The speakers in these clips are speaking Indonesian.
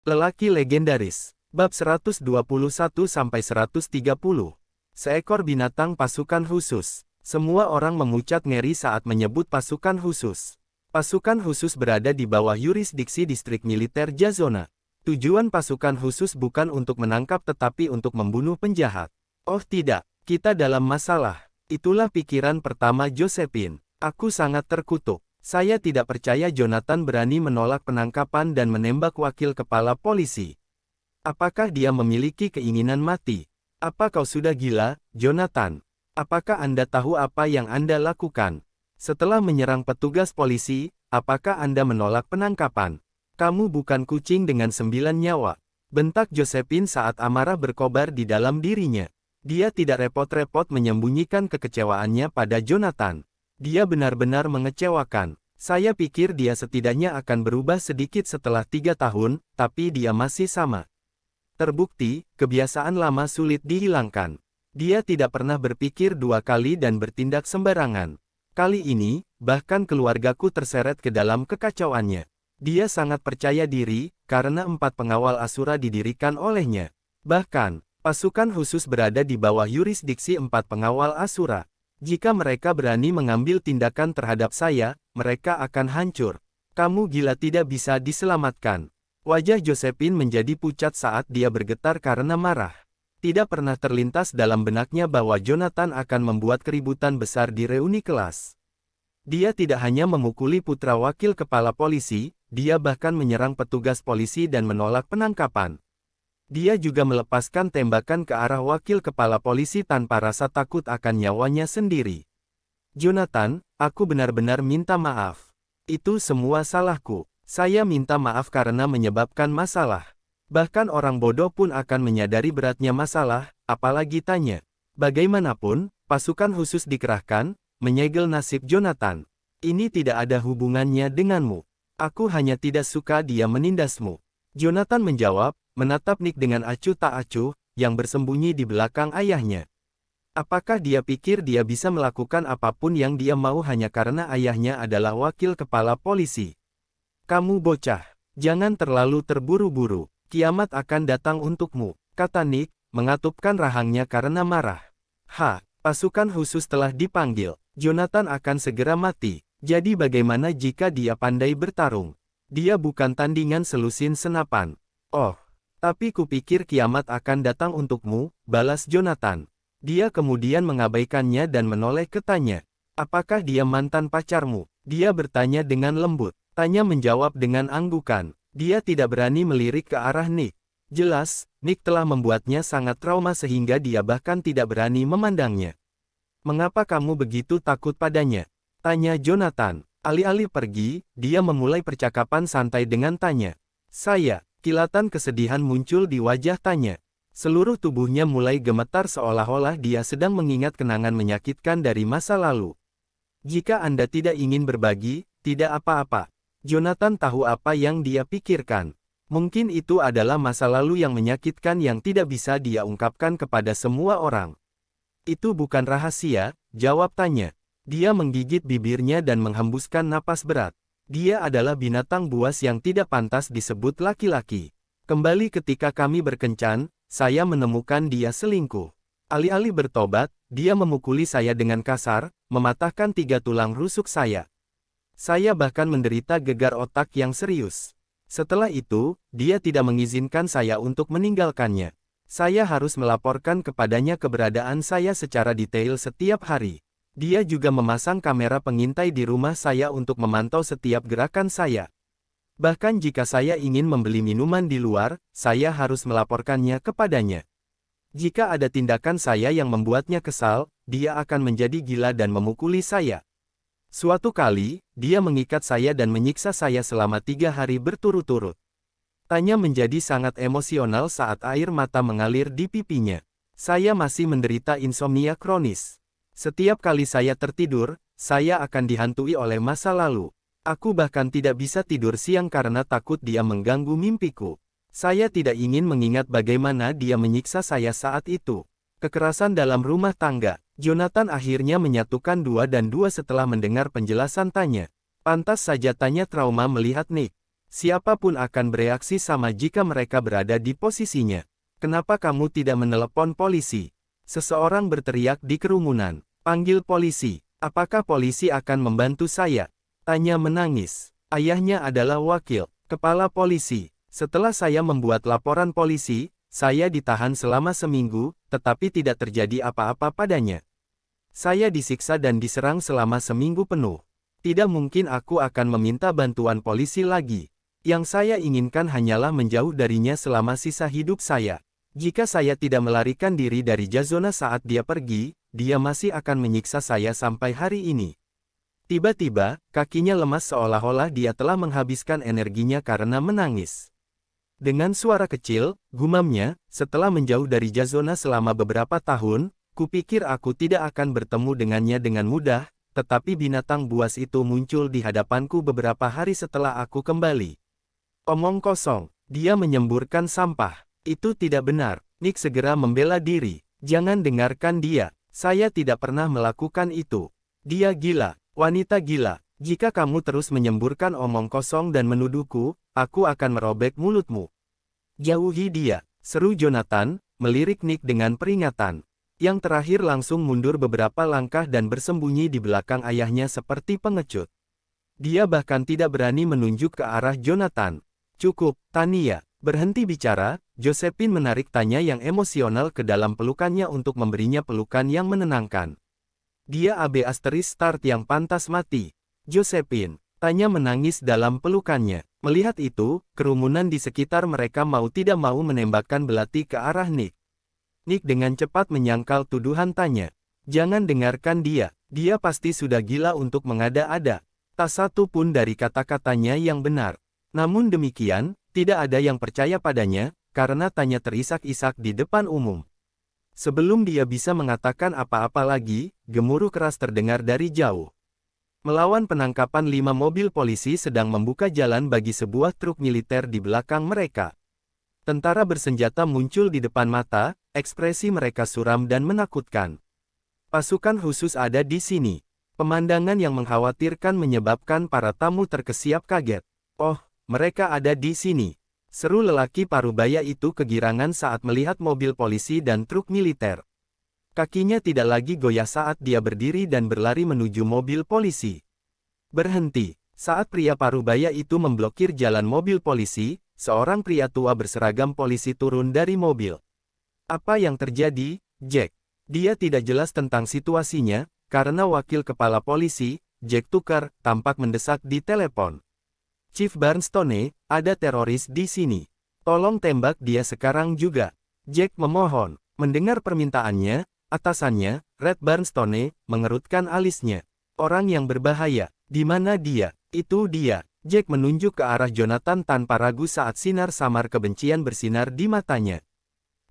Lelaki legendaris. Bab 121-130. Seekor binatang pasukan khusus. Semua orang memucat ngeri saat menyebut pasukan khusus. Pasukan khusus berada di bawah yurisdiksi distrik militer Jazona. Tujuan pasukan khusus bukan untuk menangkap tetapi untuk membunuh penjahat. Oh tidak, kita dalam masalah. Itulah pikiran pertama Josephine. Aku sangat terkutuk. Saya tidak percaya Jonathan berani menolak penangkapan dan menembak wakil kepala polisi. Apakah dia memiliki keinginan mati? Apa kau sudah gila, Jonathan? Apakah Anda tahu apa yang Anda lakukan? Setelah menyerang petugas polisi, apakah Anda menolak penangkapan? Kamu bukan kucing dengan 9 nyawa. Bentak Josephine saat amarah berkobar di dalam dirinya. Dia tidak repot-repot menyembunyikan kekecewaannya pada Jonathan. Dia benar-benar mengecewakan. Saya pikir dia setidaknya akan berubah sedikit setelah 3 tahun, tapi dia masih sama. Terbukti, kebiasaan lama sulit dihilangkan. Dia tidak pernah berpikir 2 kali dan bertindak sembarangan. Kali ini, bahkan keluargaku terseret ke dalam kekacauannya. Dia sangat percaya diri, karena 4 pengawal Asura didirikan olehnya. Bahkan, pasukan khusus berada di bawah yurisdiksi 4 pengawal Asura. Jika mereka berani mengambil tindakan terhadap saya, mereka akan hancur. Kamu gila, tidak bisa diselamatkan. Wajah Josephine menjadi pucat saat dia bergetar karena marah. Tidak pernah terlintas dalam benaknya bahwa Jonathan akan membuat keributan besar di reuni kelas. Dia tidak hanya memukuli putra wakil kepala polisi, dia bahkan menyerang petugas polisi dan menolak penangkapan. Dia juga melepaskan tembakan ke arah wakil kepala polisi tanpa rasa takut akan nyawanya sendiri. Jonathan, aku benar-benar minta maaf. Itu semua salahku. Saya minta maaf karena menyebabkan masalah. Bahkan orang bodoh pun akan menyadari beratnya masalah, apalagi tanya. Bagaimanapun, pasukan khusus dikerahkan, menyegel nasib Jonathan. Ini tidak ada hubungannya denganmu. Aku hanya tidak suka dia menindasmu. Jonathan menjawab, menatap Nick dengan acuh tak acuh, yang bersembunyi di belakang ayahnya. Apakah dia pikir dia bisa melakukan apapun yang dia mau hanya karena ayahnya adalah wakil kepala polisi? Kamu bocah, jangan terlalu terburu-buru, kiamat akan datang untukmu, kata Nick, mengatupkan rahangnya karena marah. Pasukan khusus telah dipanggil, Jonathan akan segera mati, jadi bagaimana jika dia pandai bertarung? Dia bukan tandingan selusin senapan. Oh, tapi kupikir kiamat akan datang untukmu, balas Jonathan. Dia kemudian mengabaikannya dan menoleh ke Tanya. Apakah dia mantan pacarmu? Dia bertanya dengan lembut. Tanya menjawab dengan anggukan. Dia tidak berani melirik ke arah Nick. Jelas, Nick telah membuatnya sangat trauma sehingga dia bahkan tidak berani memandangnya. Mengapa kamu begitu takut padanya? Tanya Jonathan. Alih-alih pergi, dia memulai percakapan santai dengan Tanya. Kilatan kesedihan muncul di wajah Tanya. Seluruh tubuhnya mulai gemetar seolah-olah dia sedang mengingat kenangan menyakitkan dari masa lalu. Jika Anda tidak ingin berbagi, tidak apa-apa. Jonathan tahu apa yang dia pikirkan. Mungkin itu adalah masa lalu yang menyakitkan yang tidak bisa dia ungkapkan kepada semua orang. Itu bukan rahasia, jawab Tanya. Dia menggigit bibirnya dan menghembuskan napas berat. Dia adalah binatang buas yang tidak pantas disebut laki-laki. Kembali ketika kami berkencan, saya menemukan dia selingkuh. Alih-alih bertobat, dia memukuli saya dengan kasar, mematahkan 3 tulang rusuk saya. Saya bahkan menderita gegar otak yang serius. Setelah itu, dia tidak mengizinkan saya untuk meninggalkannya. Saya harus melaporkan kepadanya keberadaan saya secara detail setiap hari. Dia juga memasang kamera pengintai di rumah saya untuk memantau setiap gerakan saya. Bahkan jika saya ingin membeli minuman di luar, saya harus melaporkannya kepadanya. Jika ada tindakan saya yang membuatnya kesal, dia akan menjadi gila dan memukuli saya. Suatu kali, dia mengikat saya dan menyiksa saya selama 3 hari berturut-turut. Tanya menjadi sangat emosional saat air mata mengalir di pipinya. Saya masih menderita insomnia kronis. Setiap kali saya tertidur, saya akan dihantui oleh masa lalu. Aku bahkan tidak bisa tidur siang karena takut dia mengganggu mimpiku. Saya tidak ingin mengingat bagaimana dia menyiksa saya saat itu. Kekerasan dalam rumah tangga. Jonathan akhirnya menyatukan 2 dan 2 setelah mendengar penjelasan Tanya. Pantas saja Tanya trauma melihat Nick. Siapapun akan bereaksi sama jika mereka berada di posisinya. Kenapa kamu tidak menelepon polisi? Seseorang berteriak di kerumunan. Panggil polisi. Apakah polisi akan membantu saya? Tanya menangis. Ayahnya adalah wakil kepala polisi. Setelah saya membuat laporan polisi, saya ditahan selama seminggu, tetapi tidak terjadi apa-apa padanya. Saya disiksa dan diserang selama seminggu penuh. Tidak mungkin aku akan meminta bantuan polisi lagi. Yang saya inginkan hanyalah menjauh darinya selama sisa hidup saya. Jika saya tidak melarikan diri dari Jazona saat dia pergi, dia masih akan menyiksa saya sampai hari ini. Tiba-tiba, kakinya lemas seolah-olah dia telah menghabiskan energinya karena menangis. Dengan suara kecil, gumamnya, setelah menjauh dari Jazona selama beberapa tahun, kupikir aku tidak akan bertemu dengannya dengan mudah, tetapi binatang buas itu muncul di hadapanku beberapa hari setelah aku kembali. Omong kosong, dia menyemburkan sampah. Itu tidak benar. Nick segera membela diri. Jangan dengarkan dia. Saya tidak pernah melakukan itu. Dia gila. Wanita gila. Jika kamu terus menyemburkan omong kosong dan menuduhku, aku akan merobek mulutmu. Jauhi dia, seru Jonathan, melirik Nick dengan peringatan. Yang terakhir langsung mundur beberapa langkah dan bersembunyi di belakang ayahnya seperti pengecut. Dia bahkan tidak berani menunjuk ke arah Jonathan. Cukup, Tania. Berhenti bicara, Josephine menarik Tanya yang emosional ke dalam pelukannya untuk memberinya pelukan yang menenangkan. Dia AB** start yang pantas mati. Josephine. Tanya menangis dalam pelukannya. Melihat itu, kerumunan di sekitar mereka mau tidak mau menembakkan belati ke arah Nick. Nick dengan cepat menyangkal tuduhan Tanya. Jangan dengarkan dia. Dia pasti sudah gila untuk mengada-ada. Tak satu pun dari kata-katanya yang benar. Namun demikian, tidak ada yang percaya padanya, karena Tanya terisak-isak di depan umum. Sebelum dia bisa mengatakan apa-apa lagi, gemuruh keras terdengar dari jauh. Melawan penangkapan 5 mobil polisi sedang membuka jalan bagi sebuah truk militer di belakang mereka. Tentara bersenjata muncul di depan mata, ekspresi mereka suram dan menakutkan. Pasukan khusus ada di sini. Pemandangan yang mengkhawatirkan menyebabkan para tamu terkesiap kaget. Oh, mereka ada di sini. Seru lelaki parubaya itu kegirangan saat melihat mobil polisi dan truk militer. Kakinya tidak lagi goyah saat dia berdiri dan berlari menuju mobil polisi. Berhenti. Saat pria parubaya itu memblokir jalan mobil polisi, seorang pria tua berseragam polisi turun dari mobil. Apa yang terjadi, Jack? Dia tidak jelas tentang situasinya, karena wakil kepala polisi, Jack Tucker, tampak mendesak di telepon. Chief Barnstone, ada teroris di sini. Tolong tembak dia sekarang juga. Jack memohon. Mendengar permintaannya, atasannya, Red Barnstone, mengerutkan alisnya. Orang yang berbahaya. Di mana dia? Itu dia. Jack menunjuk ke arah Jonathan tanpa ragu saat sinar samar kebencian bersinar di matanya.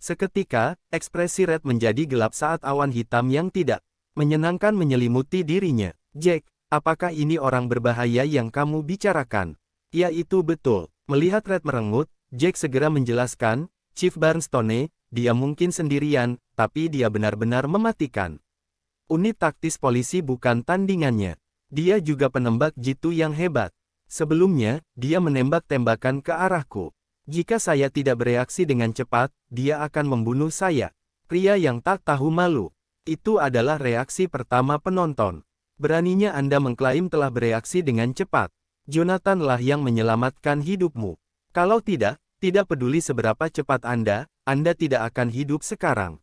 Seketika, ekspresi Red menjadi gelap saat awan hitam yang tidak menyenangkan menyelimuti dirinya. Jack, apakah ini orang berbahaya yang kamu bicarakan? Ya itu betul. Melihat Red merengut, Jack segera menjelaskan, Chief Barnstone, dia mungkin sendirian, tapi dia benar-benar mematikan. Unit taktis polisi bukan tandingannya. Dia juga penembak jitu yang hebat. Sebelumnya, dia menembak tembakan ke arahku. Jika saya tidak bereaksi dengan cepat, dia akan membunuh saya. Pria yang tak tahu malu. Itu adalah reaksi pertama penonton. Beraninya Anda mengklaim telah bereaksi dengan cepat. Jonathan lah yang menyelamatkan hidupmu. Kalau tidak peduli seberapa cepat Anda tidak akan hidup sekarang.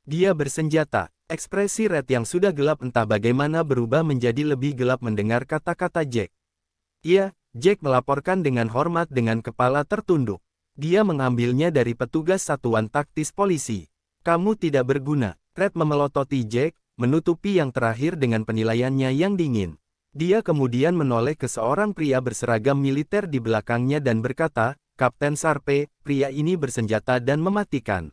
Dia bersenjata. Ekspresi Red yang sudah gelap entah bagaimana berubah menjadi lebih gelap mendengar kata-kata Jack. Iya, Jack melaporkan dengan hormat dengan kepala tertunduk. Dia mengambilnya dari petugas satuan taktis polisi. Kamu tidak berguna. Red memelototi Jack, menutupi yang terakhir dengan penilaiannya yang dingin. Dia kemudian menoleh ke seorang pria berseragam militer di belakangnya dan berkata, Kapten Sharpe, pria ini bersenjata dan mematikan.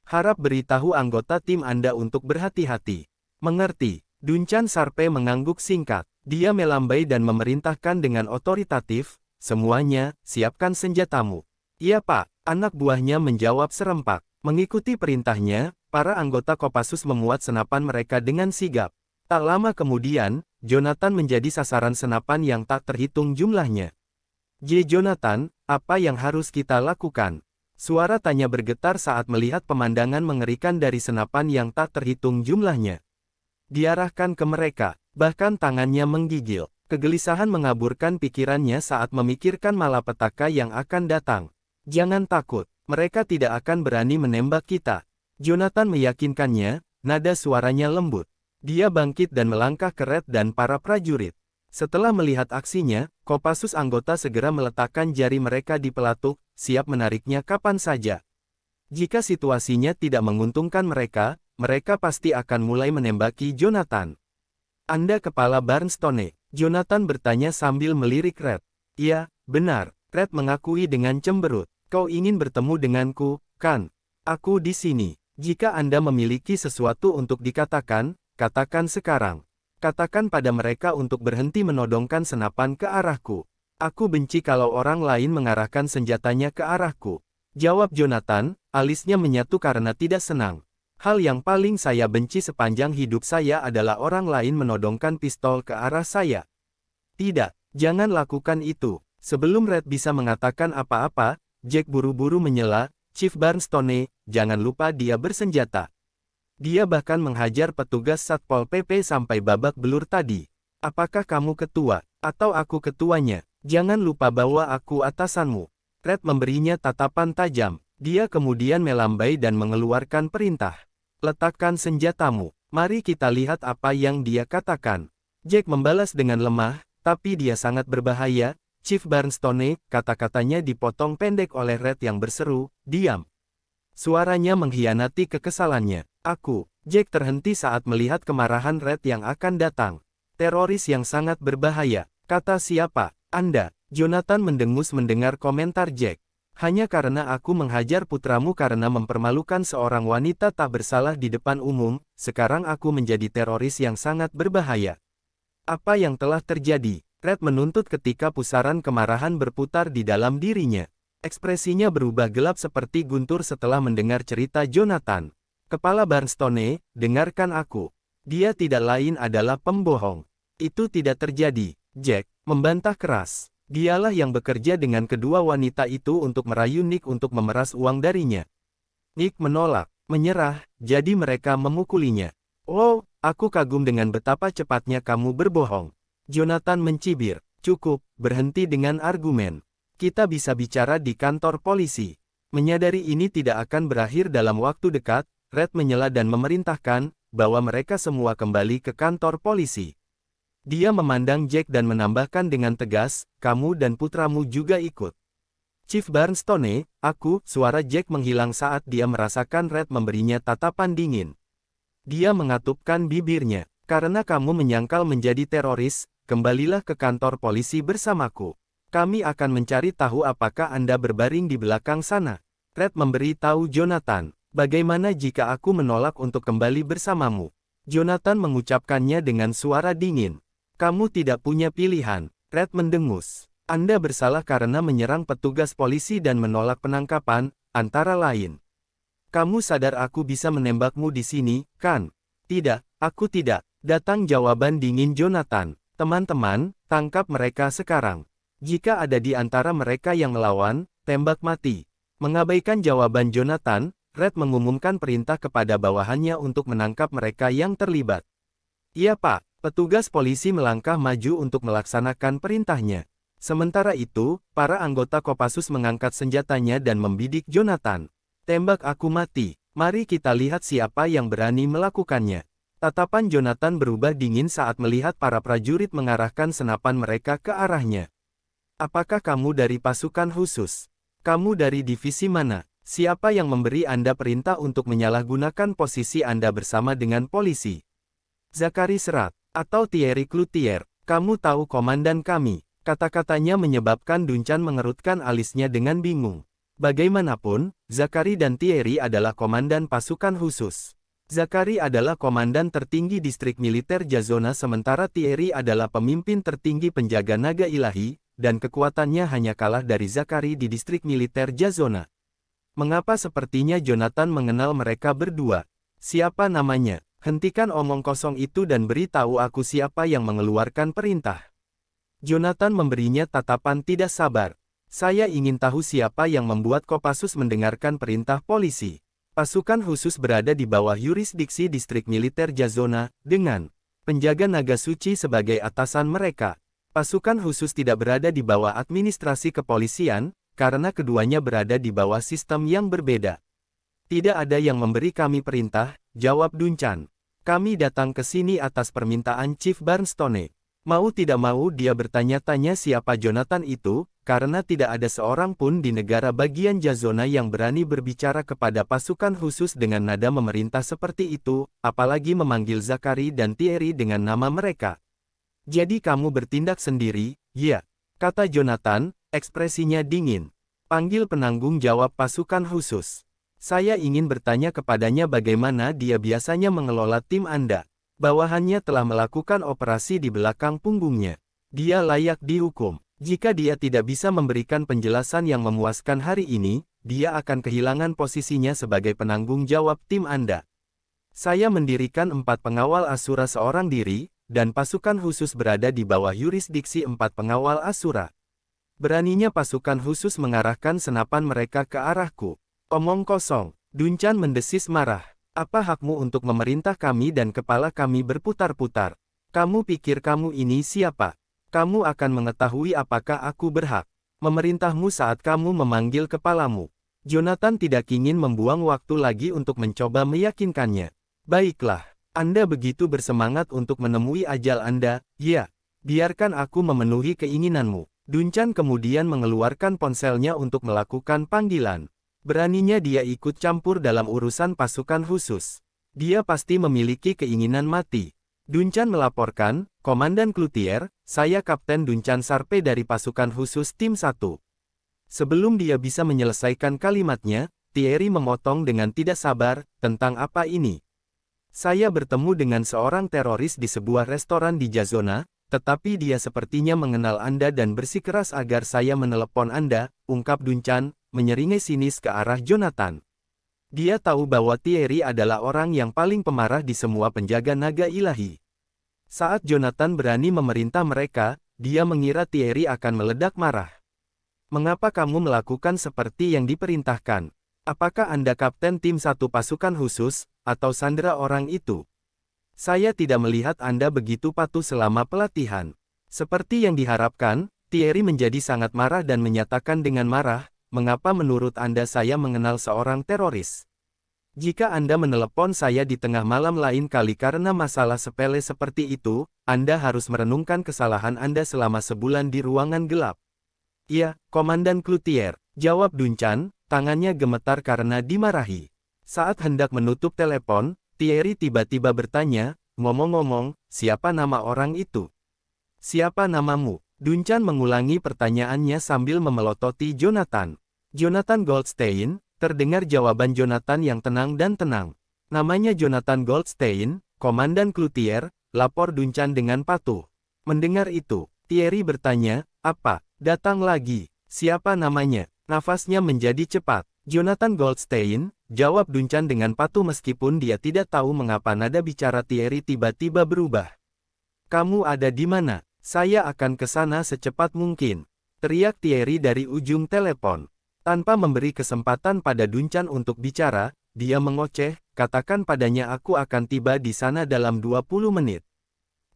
Harap beritahu anggota tim Anda untuk berhati-hati. Mengerti. Duncan Sharpe mengangguk singkat. Dia melambai dan memerintahkan dengan otoritatif, semuanya, siapkan senjatamu. Iya Pak, anak buahnya menjawab serempak. Mengikuti perintahnya, para anggota Kopassus memuat senapan mereka dengan sigap. Tak lama kemudian, Jonathan menjadi sasaran senapan yang tak terhitung jumlahnya. Jonathan, apa yang harus kita lakukan? Suara tanya bergetar saat melihat pemandangan mengerikan dari senapan yang tak terhitung jumlahnya. Diarahkan ke mereka, bahkan tangannya menggigil. Kegelisahan mengaburkan pikirannya saat memikirkan malapetaka yang akan datang. Jangan takut, mereka tidak akan berani menembak kita. Jonathan meyakinkannya, nada suaranya lembut. Dia bangkit dan melangkah ke Red dan para prajurit. Setelah melihat aksinya, Kopassus anggota segera meletakkan jari mereka di pelatuk, siap menariknya kapan saja. Jika situasinya tidak menguntungkan mereka, mereka pasti akan mulai menembaki Jonathan. Anda kepala Barnstone? Jonathan bertanya sambil melirik Red. Iya, benar, Red mengakui dengan cemberut. Kau ingin bertemu denganku, kan? Aku di sini. Jika Anda memiliki sesuatu untuk dikatakan, katakan sekarang. Katakan pada mereka untuk berhenti menodongkan senapan ke arahku. Aku benci kalau orang lain mengarahkan senjatanya ke arahku. Jawab Jonathan, alisnya menyatu karena tidak senang. Hal yang paling saya benci sepanjang hidup saya adalah orang lain menodongkan pistol ke arah saya. Tidak, jangan lakukan itu. Sebelum Red bisa mengatakan apa-apa, Jack buru-buru menyela, Chief Barnstone, jangan lupa dia bersenjata. Dia bahkan menghajar petugas Satpol PP sampai babak belur tadi. Apakah kamu ketua, atau aku ketuanya? Jangan lupa bahwa aku atasanmu. Red memberinya tatapan tajam. Dia kemudian melambai dan mengeluarkan perintah. Letakkan senjatamu. Mari kita lihat apa yang dia katakan. Jack membalas dengan lemah, tapi dia sangat berbahaya. Chief Barnstone, kata-katanya dipotong pendek oleh Red yang berseru, diam. Suaranya mengkhianati kekesalannya. Jack terhenti saat melihat kemarahan Red yang akan datang. Teroris yang sangat berbahaya. Kata siapa? Anda. Jonathan mendengus mendengar komentar Jack. Hanya karena aku menghajar putramu karena mempermalukan seorang wanita tak bersalah di depan umum, sekarang aku menjadi teroris yang sangat berbahaya. Apa yang telah terjadi? Red menuntut ketika pusaran kemarahan berputar di dalam dirinya. Ekspresinya berubah gelap seperti guntur setelah mendengar cerita Jonathan. Kepala Barnstone, dengarkan aku. Dia tidak lain adalah pembohong. Itu tidak terjadi, Jack, membantah keras. Dialah yang bekerja dengan kedua wanita itu untuk merayu Nick untuk memeras uang darinya. Nick menolak, menyerah, jadi mereka memukulinya. Oh, aku kagum dengan betapa cepatnya kamu berbohong. Jonathan mencibir, cukup, berhenti dengan argumen. Kita bisa bicara di kantor polisi. Menyadari ini tidak akan berakhir dalam waktu dekat, Red menyela dan memerintahkan bahwa mereka semua kembali ke kantor polisi. Dia memandang Jack dan menambahkan dengan tegas, kamu dan putramu juga ikut. Chief Barnstone, suara Jack menghilang saat dia merasakan Red memberinya tatapan dingin. Dia mengatupkan bibirnya, karena kamu menyangkal menjadi teroris, kembalilah ke kantor polisi bersamaku. Kami akan mencari tahu apakah Anda berbaring di belakang sana. Red memberi tahu Jonathan, bagaimana jika aku menolak untuk kembali bersamamu? Jonathan mengucapkannya dengan suara dingin. Kamu tidak punya pilihan. Red mendengus. Anda bersalah karena menyerang petugas polisi dan menolak penangkapan, antara lain. Kamu sadar aku bisa menembakmu di sini, kan? Tidak, aku tidak. Datang jawaban dingin Jonathan. Teman-teman, tangkap mereka sekarang. Jika ada di antara mereka yang melawan, tembak mati. Mengabaikan jawaban Jonathan, Red mengumumkan perintah kepada bawahannya untuk menangkap mereka yang terlibat. Iya Pak, petugas polisi melangkah maju untuk melaksanakan perintahnya. Sementara itu, para anggota Kopassus mengangkat senjatanya dan membidik Jonathan. Tembak aku mati, mari kita lihat siapa yang berani melakukannya. Tatapan Jonathan berubah dingin saat melihat para prajurit mengarahkan senapan mereka ke arahnya. Apakah kamu dari pasukan khusus? Kamu dari divisi mana? Siapa yang memberi Anda perintah untuk menyalahgunakan posisi Anda bersama dengan polisi? Zachary Surratt, atau Thierry Cloutier, kamu tahu komandan kami. Kata-katanya menyebabkan Duncan mengerutkan alisnya dengan bingung. Bagaimanapun, Zachary dan Thierry adalah komandan pasukan khusus. Zachary adalah komandan tertinggi distrik militer Jazona sementara Thierry adalah pemimpin tertinggi penjaga naga ilahi, dan kekuatannya hanya kalah dari Zachary di distrik militer Jazona. Mengapa sepertinya Jonathan mengenal mereka berdua? Siapa namanya? Hentikan omong kosong itu dan beritahu aku siapa yang mengeluarkan perintah. Jonathan memberinya tatapan tidak sabar. Saya ingin tahu siapa yang membuat Kopassus mendengarkan perintah polisi. Pasukan khusus berada di bawah yurisdiksi distrik militer Jazona, dengan penjaga naga suci sebagai atasan mereka. Pasukan khusus tidak berada di bawah administrasi kepolisian, karena keduanya berada di bawah sistem yang berbeda. Tidak ada yang memberi kami perintah, jawab Duncan. Kami datang ke sini atas permintaan Chief Barnstone. Mau tidak mau dia bertanya-tanya siapa Jonathan itu, karena tidak ada seorang pun di negara bagian Jazona yang berani berbicara kepada pasukan khusus dengan nada memerintah seperti itu, apalagi memanggil Zachary dan Thierry dengan nama mereka. Jadi kamu bertindak sendiri, ya? Kata Jonathan, ekspresinya dingin. Panggil penanggung jawab pasukan khusus. Saya ingin bertanya kepadanya bagaimana dia biasanya mengelola tim Anda. Bawahannya telah melakukan operasi di belakang punggungnya. Dia layak dihukum. Jika dia tidak bisa memberikan penjelasan yang memuaskan hari ini, dia akan kehilangan posisinya sebagai penanggung jawab tim Anda. Saya mendirikan 4 pengawal Asura seorang diri, dan pasukan khusus berada di bawah yurisdiksi 4 pengawal Asura. Beraninya pasukan khusus mengarahkan senapan mereka ke arahku. Omong kosong, Duncan mendesis marah. Apa hakmu untuk memerintah kami dan kepala kami berputar-putar? Kamu pikir kamu ini siapa? Kamu akan mengetahui apakah aku berhak memerintahmu saat kamu memanggil kepalamu. Jonathan tidak ingin membuang waktu lagi untuk mencoba meyakinkannya. Baiklah, Anda begitu bersemangat untuk menemui ajal Anda, ya. Biarkan aku memenuhi keinginanmu. Duncan kemudian mengeluarkan ponselnya untuk melakukan panggilan. Beraninya dia ikut campur dalam urusan pasukan khusus. Dia pasti memiliki keinginan mati. Duncan melaporkan, Komandan Cloutier, saya Kapten Duncan Sharpe dari pasukan khusus tim 1. Sebelum dia bisa menyelesaikan kalimatnya, Thierry memotong dengan tidak sabar, tentang apa ini? Saya bertemu dengan seorang teroris di sebuah restoran di Jazona, tetapi dia sepertinya mengenal Anda dan bersikeras agar saya menelepon Anda, ungkap Duncan, menyeringai sinis ke arah Jonathan. Dia tahu bahwa Thierry adalah orang yang paling pemarah di semua penjaga naga ilahi. Saat Jonathan berani memerintah mereka, dia mengira Thierry akan meledak marah. Mengapa kamu melakukan seperti yang diperintahkan? Apakah Anda kapten tim 1 pasukan khusus, atau sandera orang itu? Saya tidak melihat Anda begitu patuh selama pelatihan. Seperti yang diharapkan, Thierry menjadi sangat marah dan menyatakan dengan marah, mengapa menurut Anda saya mengenal seorang teroris? Jika Anda menelepon saya di tengah malam lain kali karena masalah sepele seperti itu, Anda harus merenungkan kesalahan Anda selama sebulan di ruangan gelap. Iya, Komandan Cloutier, jawab Duncan, tangannya gemetar karena dimarahi. Saat hendak menutup telepon, Thierry tiba-tiba bertanya, ngomong-ngomong, siapa nama orang itu? Siapa namamu? Duncan mengulangi pertanyaannya sambil memelototi Jonathan. Jonathan Goldstein, terdengar jawaban Jonathan yang tenang dan tenang. Namanya Jonathan Goldstein, Komandan Cloutier, lapor Duncan dengan patuh. Mendengar itu, Thierry bertanya, apa? Datang lagi. Siapa namanya? Nafasnya menjadi cepat. Jonathan Goldstein, jawab Duncan dengan patuh meskipun dia tidak tahu mengapa nada bicara Thierry tiba-tiba berubah. Kamu ada di mana? Saya akan ke sana secepat mungkin. Teriak Thierry dari ujung telepon. Tanpa memberi kesempatan pada Duncan untuk bicara, dia mengoceh, katakan padanya aku akan tiba di sana dalam 20 menit.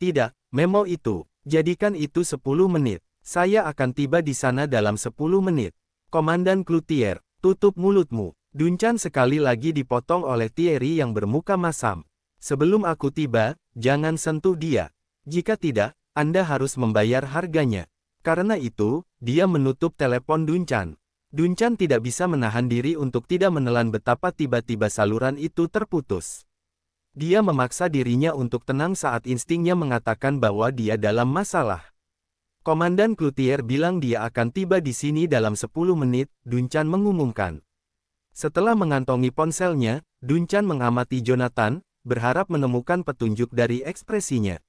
Tidak, memo itu. Jadikan itu 10 menit. Saya akan tiba di sana dalam 10 menit. Komandan Cloutier, tutup mulutmu. Duncan sekali lagi dipotong oleh Thierry yang bermuka masam. Sebelum aku tiba, jangan sentuh dia. Jika tidak, Anda harus membayar harganya. Karena itu, dia menutup telepon Duncan. Duncan tidak bisa menahan diri untuk tidak menelan betapa tiba-tiba saluran itu terputus. Dia memaksa dirinya untuk tenang saat instingnya mengatakan bahwa dia dalam masalah. Komandan Cloutier bilang dia akan tiba di sini dalam 10 menit, Duncan mengumumkan. Setelah mengantongi ponselnya, Duncan mengamati Jonathan, berharap menemukan petunjuk dari ekspresinya.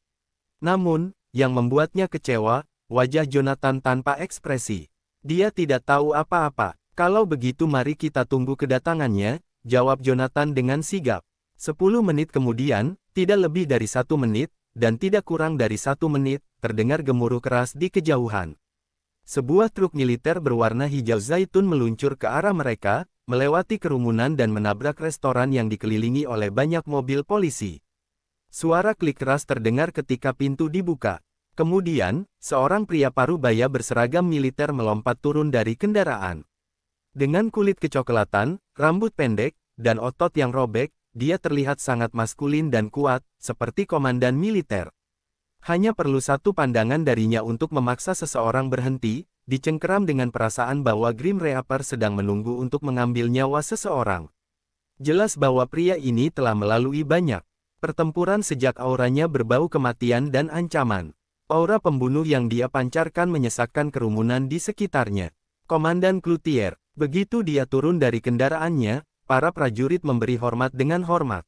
Namun, yang membuatnya kecewa, wajah Jonathan tanpa ekspresi. Dia tidak tahu apa-apa. Kalau begitu mari kita tunggu kedatangannya, jawab Jonathan dengan sigap. 10 menit kemudian, tidak lebih dari 1 menit, dan tidak kurang dari 1 menit, terdengar gemuruh keras di kejauhan. Sebuah truk militer berwarna hijau zaitun meluncur ke arah mereka, melewati kerumunan dan menabrak restoran yang dikelilingi oleh banyak mobil polisi. Suara klik keras terdengar ketika pintu dibuka. Kemudian, seorang pria parubaya berseragam militer melompat turun dari kendaraan. Dengan kulit kecoklatan, rambut pendek, dan otot yang robek, dia terlihat sangat maskulin dan kuat, seperti komandan militer. Hanya perlu satu pandangan darinya untuk memaksa seseorang berhenti, dicengkeram dengan perasaan bahwa Grim Reaper sedang menunggu untuk mengambil nyawa seseorang. Jelas bahwa pria ini telah melalui banyak pertempuran sejak auranya berbau kematian dan ancaman. Aura pembunuh yang dia pancarkan menyesakkan kerumunan di sekitarnya. Komandan Cloutier, begitu dia turun dari kendaraannya, para prajurit memberi hormat dengan hormat.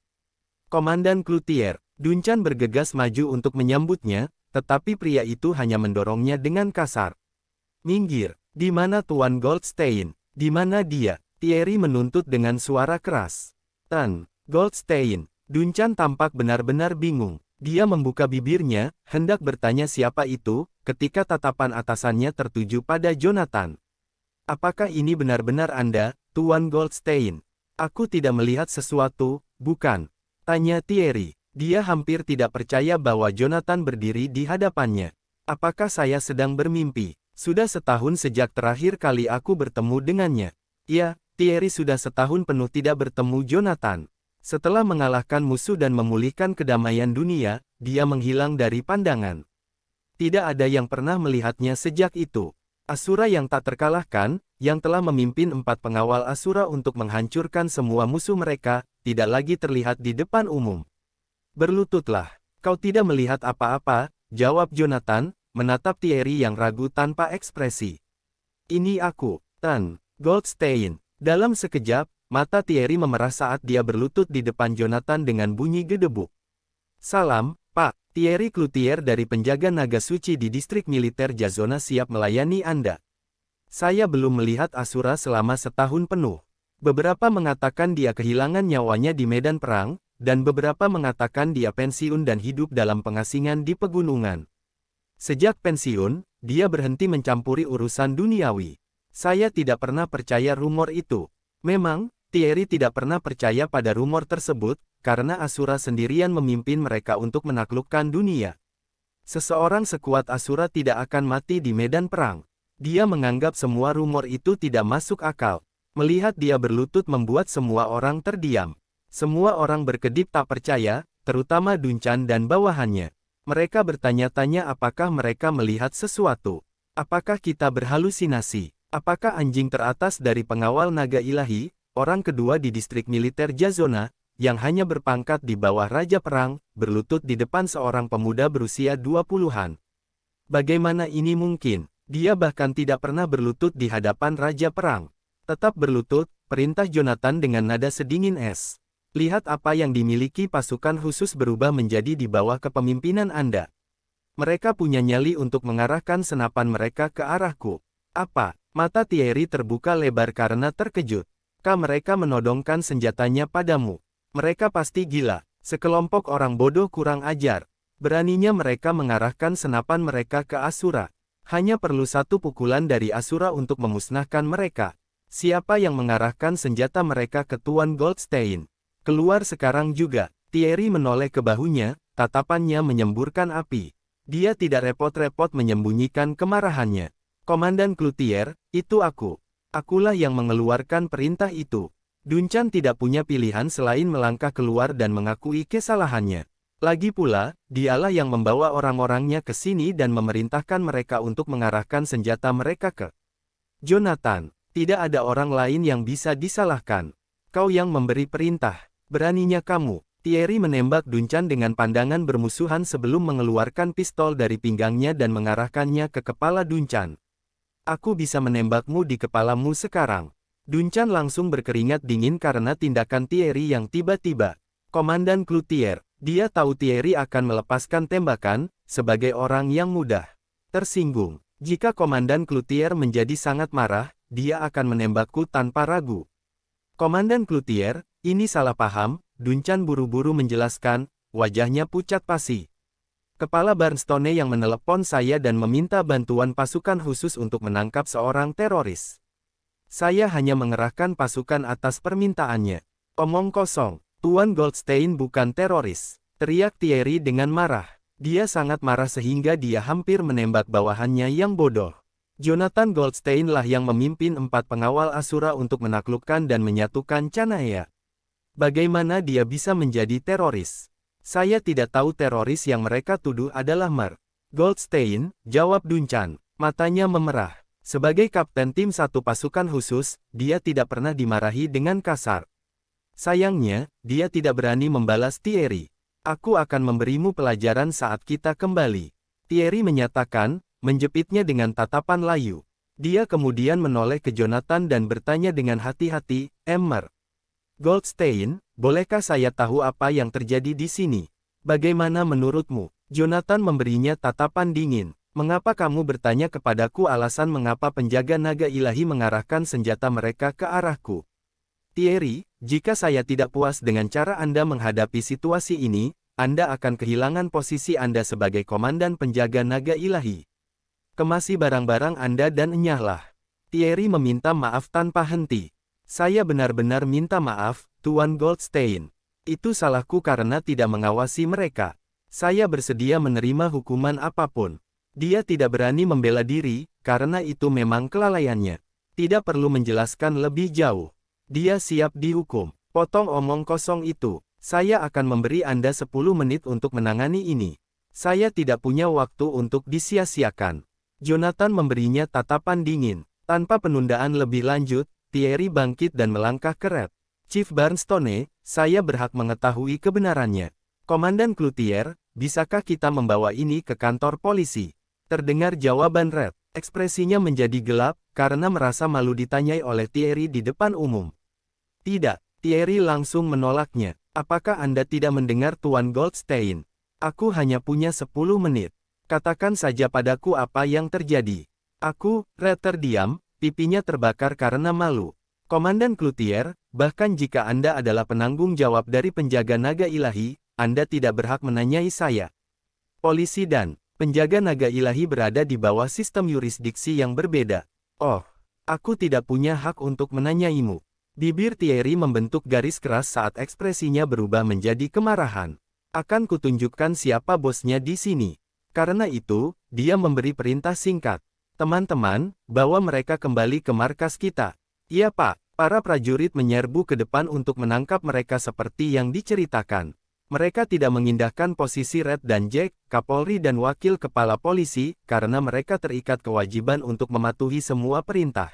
Komandan Cloutier, Duncan bergegas maju untuk menyambutnya, tetapi pria itu hanya mendorongnya dengan kasar. Minggir, di mana Tuan Goldstein? Di mana dia? Thierry menuntut dengan suara keras. Goldstein. Duncan tampak benar-benar bingung. Dia membuka bibirnya, hendak bertanya siapa itu, ketika tatapan atasannya tertuju pada Jonathan. Apakah ini benar-benar Anda, Tuan Goldstein? Aku tidak melihat sesuatu, bukan? Tanya Thierry. Dia hampir tidak percaya bahwa Jonathan berdiri di hadapannya. Apakah saya sedang bermimpi? Sudah setahun sejak terakhir kali aku bertemu dengannya. Ya, Thierry sudah setahun penuh tidak bertemu Jonathan. Setelah mengalahkan musuh dan memulihkan kedamaian dunia, dia menghilang dari pandangan. Tidak ada yang pernah melihatnya sejak itu. Asura yang tak terkalahkan, yang telah memimpin 4 pengawal Asura untuk menghancurkan semua musuh mereka, tidak lagi terlihat di depan umum. Berlututlah, kau tidak melihat apa-apa, jawab Jonathan, menatap Thierry yang ragu tanpa ekspresi. Ini aku, Goldstein. Dalam sekejap, mata Thierry memerah saat dia berlutut di depan Jonathan dengan bunyi gedebuk. Salam, Pak. Thierry Cloutier dari penjaga naga suci di distrik militer Jazona siap melayani Anda. Saya belum melihat Asura selama setahun penuh. Beberapa mengatakan dia kehilangan nyawanya di medan perang, dan beberapa mengatakan dia pensiun dan hidup dalam pengasingan di pegunungan. Sejak pensiun, dia berhenti mencampuri urusan duniawi. Saya tidak pernah percaya rumor itu. Memang, Thierry tidak pernah percaya pada rumor tersebut, karena Asura sendirian memimpin mereka untuk menaklukkan dunia. Seseorang sekuat Asura tidak akan mati di medan perang. Dia menganggap semua rumor itu tidak masuk akal. Melihat dia berlutut membuat semua orang terdiam. Semua orang berkedip tak percaya, terutama Duncan dan bawahannya. Mereka bertanya-tanya apakah mereka melihat sesuatu. Apakah kita berhalusinasi? Apakah anjing teratas dari pengawal naga ilahi, orang kedua di distrik militer Jazona, yang hanya berpangkat di bawah Raja Perang, berlutut di depan seorang pemuda berusia 20-an? Bagaimana ini mungkin? Dia bahkan tidak pernah berlutut di hadapan Raja Perang. Tetap berlutut, perintah Jonathan dengan nada sedingin es. Lihat apa yang dimiliki pasukan khusus berubah menjadi di bawah kepemimpinan Anda. Mereka punya nyali untuk mengarahkan senapan mereka ke arahku. Apa? Mata Thierry terbuka lebar karena terkejut. Mereka menodongkan senjatanya padamu. Mereka pasti gila. Sekelompok orang bodoh kurang ajar. Beraninya mereka mengarahkan senapan mereka ke Asura. Hanya perlu satu pukulan dari Asura untuk memusnahkan mereka. Siapa yang mengarahkan senjata mereka ke Tuan Goldstein? Keluar sekarang juga. Thierry menoleh ke bahunya, tatapannya menyemburkan api. Dia tidak repot-repot menyembunyikan kemarahannya. Komandan Cloutier, itu aku. Akulah yang mengeluarkan perintah itu. Duncan tidak punya pilihan selain melangkah keluar dan mengakui kesalahannya. Lagi pula, dialah yang membawa orang-orangnya ke sini dan memerintahkan mereka untuk mengarahkan senjata mereka ke Jonathan. Tidak ada orang lain yang bisa disalahkan. Kau yang memberi perintah. Beraninya kamu. Thierry menembak Duncan dengan pandangan bermusuhan sebelum mengeluarkan pistol dari pinggangnya dan mengarahkannya ke kepala Duncan. Aku bisa menembakmu di kepalamu sekarang. Duncan langsung berkeringat dingin karena tindakan Thierry yang tiba-tiba. Komandan Cloutier, dia tahu Thierry akan melepaskan tembakan, sebagai orang yang mudah tersinggung. Jika Komandan Cloutier menjadi sangat marah, dia akan menembakku tanpa ragu. Komandan Cloutier, ini salah paham, Duncan buru-buru menjelaskan, wajahnya pucat pasi. Kepala Barnstone yang menelepon saya dan meminta bantuan pasukan khusus untuk menangkap seorang teroris. Saya hanya mengerahkan pasukan atas permintaannya. Omong kosong, Tuan Goldstein bukan teroris, teriak Thierry dengan marah. Dia sangat marah sehingga dia hampir menembak bawahannya yang bodoh. Jonathan Goldstein lah yang memimpin 4 pengawal Asura untuk menaklukkan dan menyatukan Canaya. Bagaimana dia bisa menjadi teroris? Saya tidak tahu teroris yang mereka tuduh adalah Mer. Goldstein, jawab Duncan, matanya memerah. Sebagai kapten tim 1 pasukan khusus, dia tidak pernah dimarahi dengan kasar. Sayangnya, dia tidak berani membalas Thierry. Aku akan memberimu pelajaran saat kita kembali. Thierry menyatakan, menjepitnya dengan tatapan layu. Dia kemudian menoleh ke Jonathan dan bertanya dengan hati-hati, Mer. Goldstein, bolehkah saya tahu apa yang terjadi di sini? Bagaimana menurutmu? Jonathan memberinya tatapan dingin. Mengapa kamu bertanya kepadaku alasan mengapa penjaga naga ilahi mengarahkan senjata mereka ke arahku? Thierry, jika saya tidak puas dengan cara Anda menghadapi situasi ini, Anda akan kehilangan posisi Anda sebagai komandan penjaga naga ilahi. Kemasi barang-barang Anda dan enyahlah. Thierry meminta maaf tanpa henti. Saya benar-benar minta maaf, Tuan Goldstein. Itu salahku karena tidak mengawasi mereka. Saya bersedia menerima hukuman apapun. Dia tidak berani membela diri, karena itu memang kelalaiannya. Tidak perlu menjelaskan lebih jauh. Dia siap dihukum. Potong omong kosong itu. Saya akan memberi Anda 10 menit untuk menangani ini. Saya tidak punya waktu untuk disia-siakan. Jonathan memberinya tatapan dingin. Tanpa penundaan lebih lanjut, Thierry bangkit dan melangkah ke Red. Chief Barnstone, saya berhak mengetahui kebenarannya. Komandan Cloutier, bisakah kita membawa ini ke kantor polisi? Terdengar jawaban Red. Ekspresinya menjadi gelap, karena merasa malu ditanyai oleh Thierry di depan umum. Tidak, Thierry langsung menolaknya. Apakah Anda tidak mendengar Tuan Goldstein? Aku hanya punya 10 menit. Katakan saja padaku apa yang terjadi. Red terdiam. Pipinya terbakar karena malu. Komandan Cloutier, bahkan jika Anda adalah penanggung jawab dari penjaga naga ilahi, Anda tidak berhak menanyai saya. Polisi dan penjaga naga ilahi berada di bawah sistem yurisdiksi yang berbeda. Oh, aku tidak punya hak untuk menanyaimu. Bibir Thierry membentuk garis keras saat ekspresinya berubah menjadi kemarahan. Akan kutunjukkan siapa bosnya di sini. Karena itu, dia memberi perintah singkat. Teman-teman, bawa mereka kembali ke markas kita. Iya Pak, para prajurit menyerbu ke depan untuk menangkap mereka seperti yang diceritakan. Mereka tidak mengindahkan posisi Red dan Jack, Kapolri dan Wakil Kepala Polisi, karena mereka terikat kewajiban untuk mematuhi semua perintah.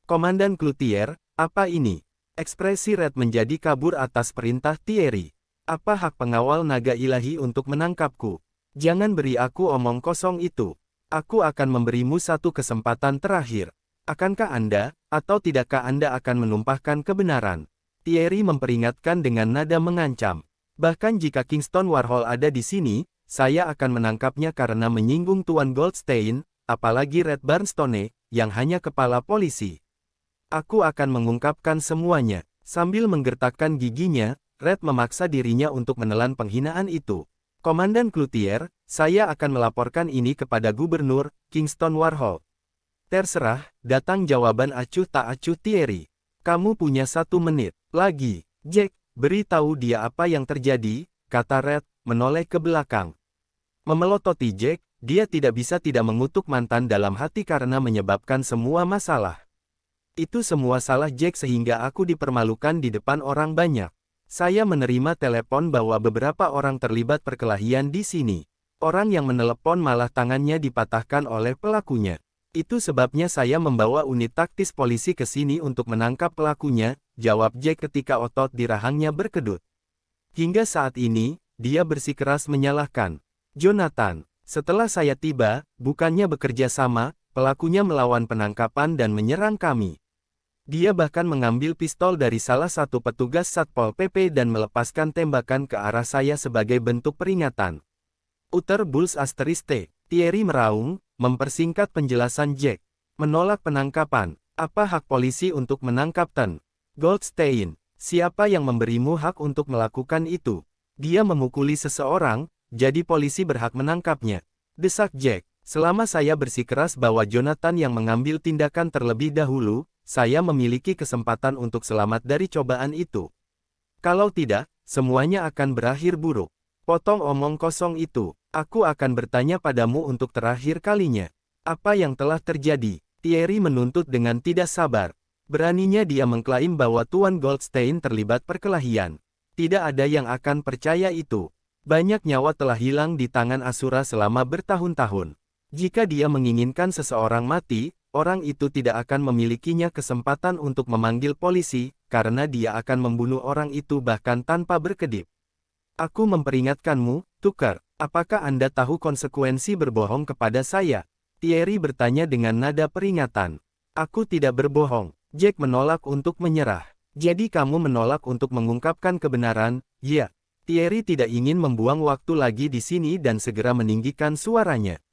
Komandan Cloutier, apa ini? Ekspresi Red menjadi kabur atas perintah Thierry. Apa hak pengawal naga ilahi untuk menangkapku? Jangan beri aku omong kosong itu. Aku akan memberimu 1 kesempatan terakhir. Akankah Anda, atau tidakkah Anda akan menumpahkan kebenaran? Thierry memperingatkan dengan nada mengancam. Bahkan jika Kingston Warhol ada di sini, saya akan menangkapnya karena menyinggung Tuan Goldstein, apalagi Red Barnstone, yang hanya kepala polisi. Aku akan mengungkapkan semuanya. Sambil menggertakkan giginya, Red memaksa dirinya untuk menelan penghinaan itu. Komandan Cloutier, saya akan melaporkan ini kepada Gubernur, Kingston Warhol. Terserah, datang jawaban acuh tak acuh Thierry. Kamu punya 1 menit. Lagi, Jack, beritahu dia apa yang terjadi, kata Red, menoleh ke belakang. Memelototi Jack, dia tidak bisa tidak mengutuk mantan dalam hati karena menyebabkan semua masalah. Itu semua salah Jack sehingga aku dipermalukan di depan orang banyak. Saya menerima telepon bahwa beberapa orang terlibat perkelahian di sini. Orang yang menelepon malah tangannya dipatahkan oleh pelakunya. Itu sebabnya saya membawa unit taktis polisi ke sini untuk menangkap pelakunya, jawab Jack ketika otot di rahangnya berkedut. Hingga saat ini, dia bersikeras menyalahkan Jonathan. Setelah saya tiba, bukannya bekerja sama, pelakunya melawan penangkapan dan menyerang kami. Dia bahkan mengambil pistol dari salah satu petugas Satpol PP dan melepaskan tembakan ke arah saya sebagai bentuk peringatan. Uter Bulls *T. Thierry meraung, mempersingkat penjelasan Jack. Menolak penangkapan. Apa hak polisi untuk menangkap Ten Goldstein? Siapa yang memberimu hak untuk melakukan itu? Dia memukuli seseorang, jadi polisi berhak menangkapnya. Desak Jack. Selama saya bersikeras bahwa Jonathan yang mengambil tindakan terlebih dahulu, saya memiliki kesempatan untuk selamat dari cobaan itu. Kalau tidak, semuanya akan berakhir buruk. Potong omong kosong itu. Aku akan bertanya padamu untuk terakhir kalinya. Apa yang telah terjadi? Thierry menuntut dengan tidak sabar. Beraninya dia mengklaim bahwa Tuan Goldstein terlibat perkelahian. Tidak ada yang akan percaya itu. Banyak nyawa telah hilang di tangan Asura selama bertahun-tahun. Jika dia menginginkan seseorang mati, orang itu tidak akan memilikinya kesempatan untuk memanggil polisi, karena dia akan membunuh orang itu bahkan tanpa berkedip. Aku memperingatkanmu, Tucker, apakah Anda tahu konsekuensi berbohong kepada saya? Thierry bertanya dengan nada peringatan. Aku tidak berbohong. Jack menolak untuk menyerah. Jadi kamu menolak untuk mengungkapkan kebenaran, ya? Thierry tidak ingin membuang waktu lagi di sini dan segera meninggikan suaranya.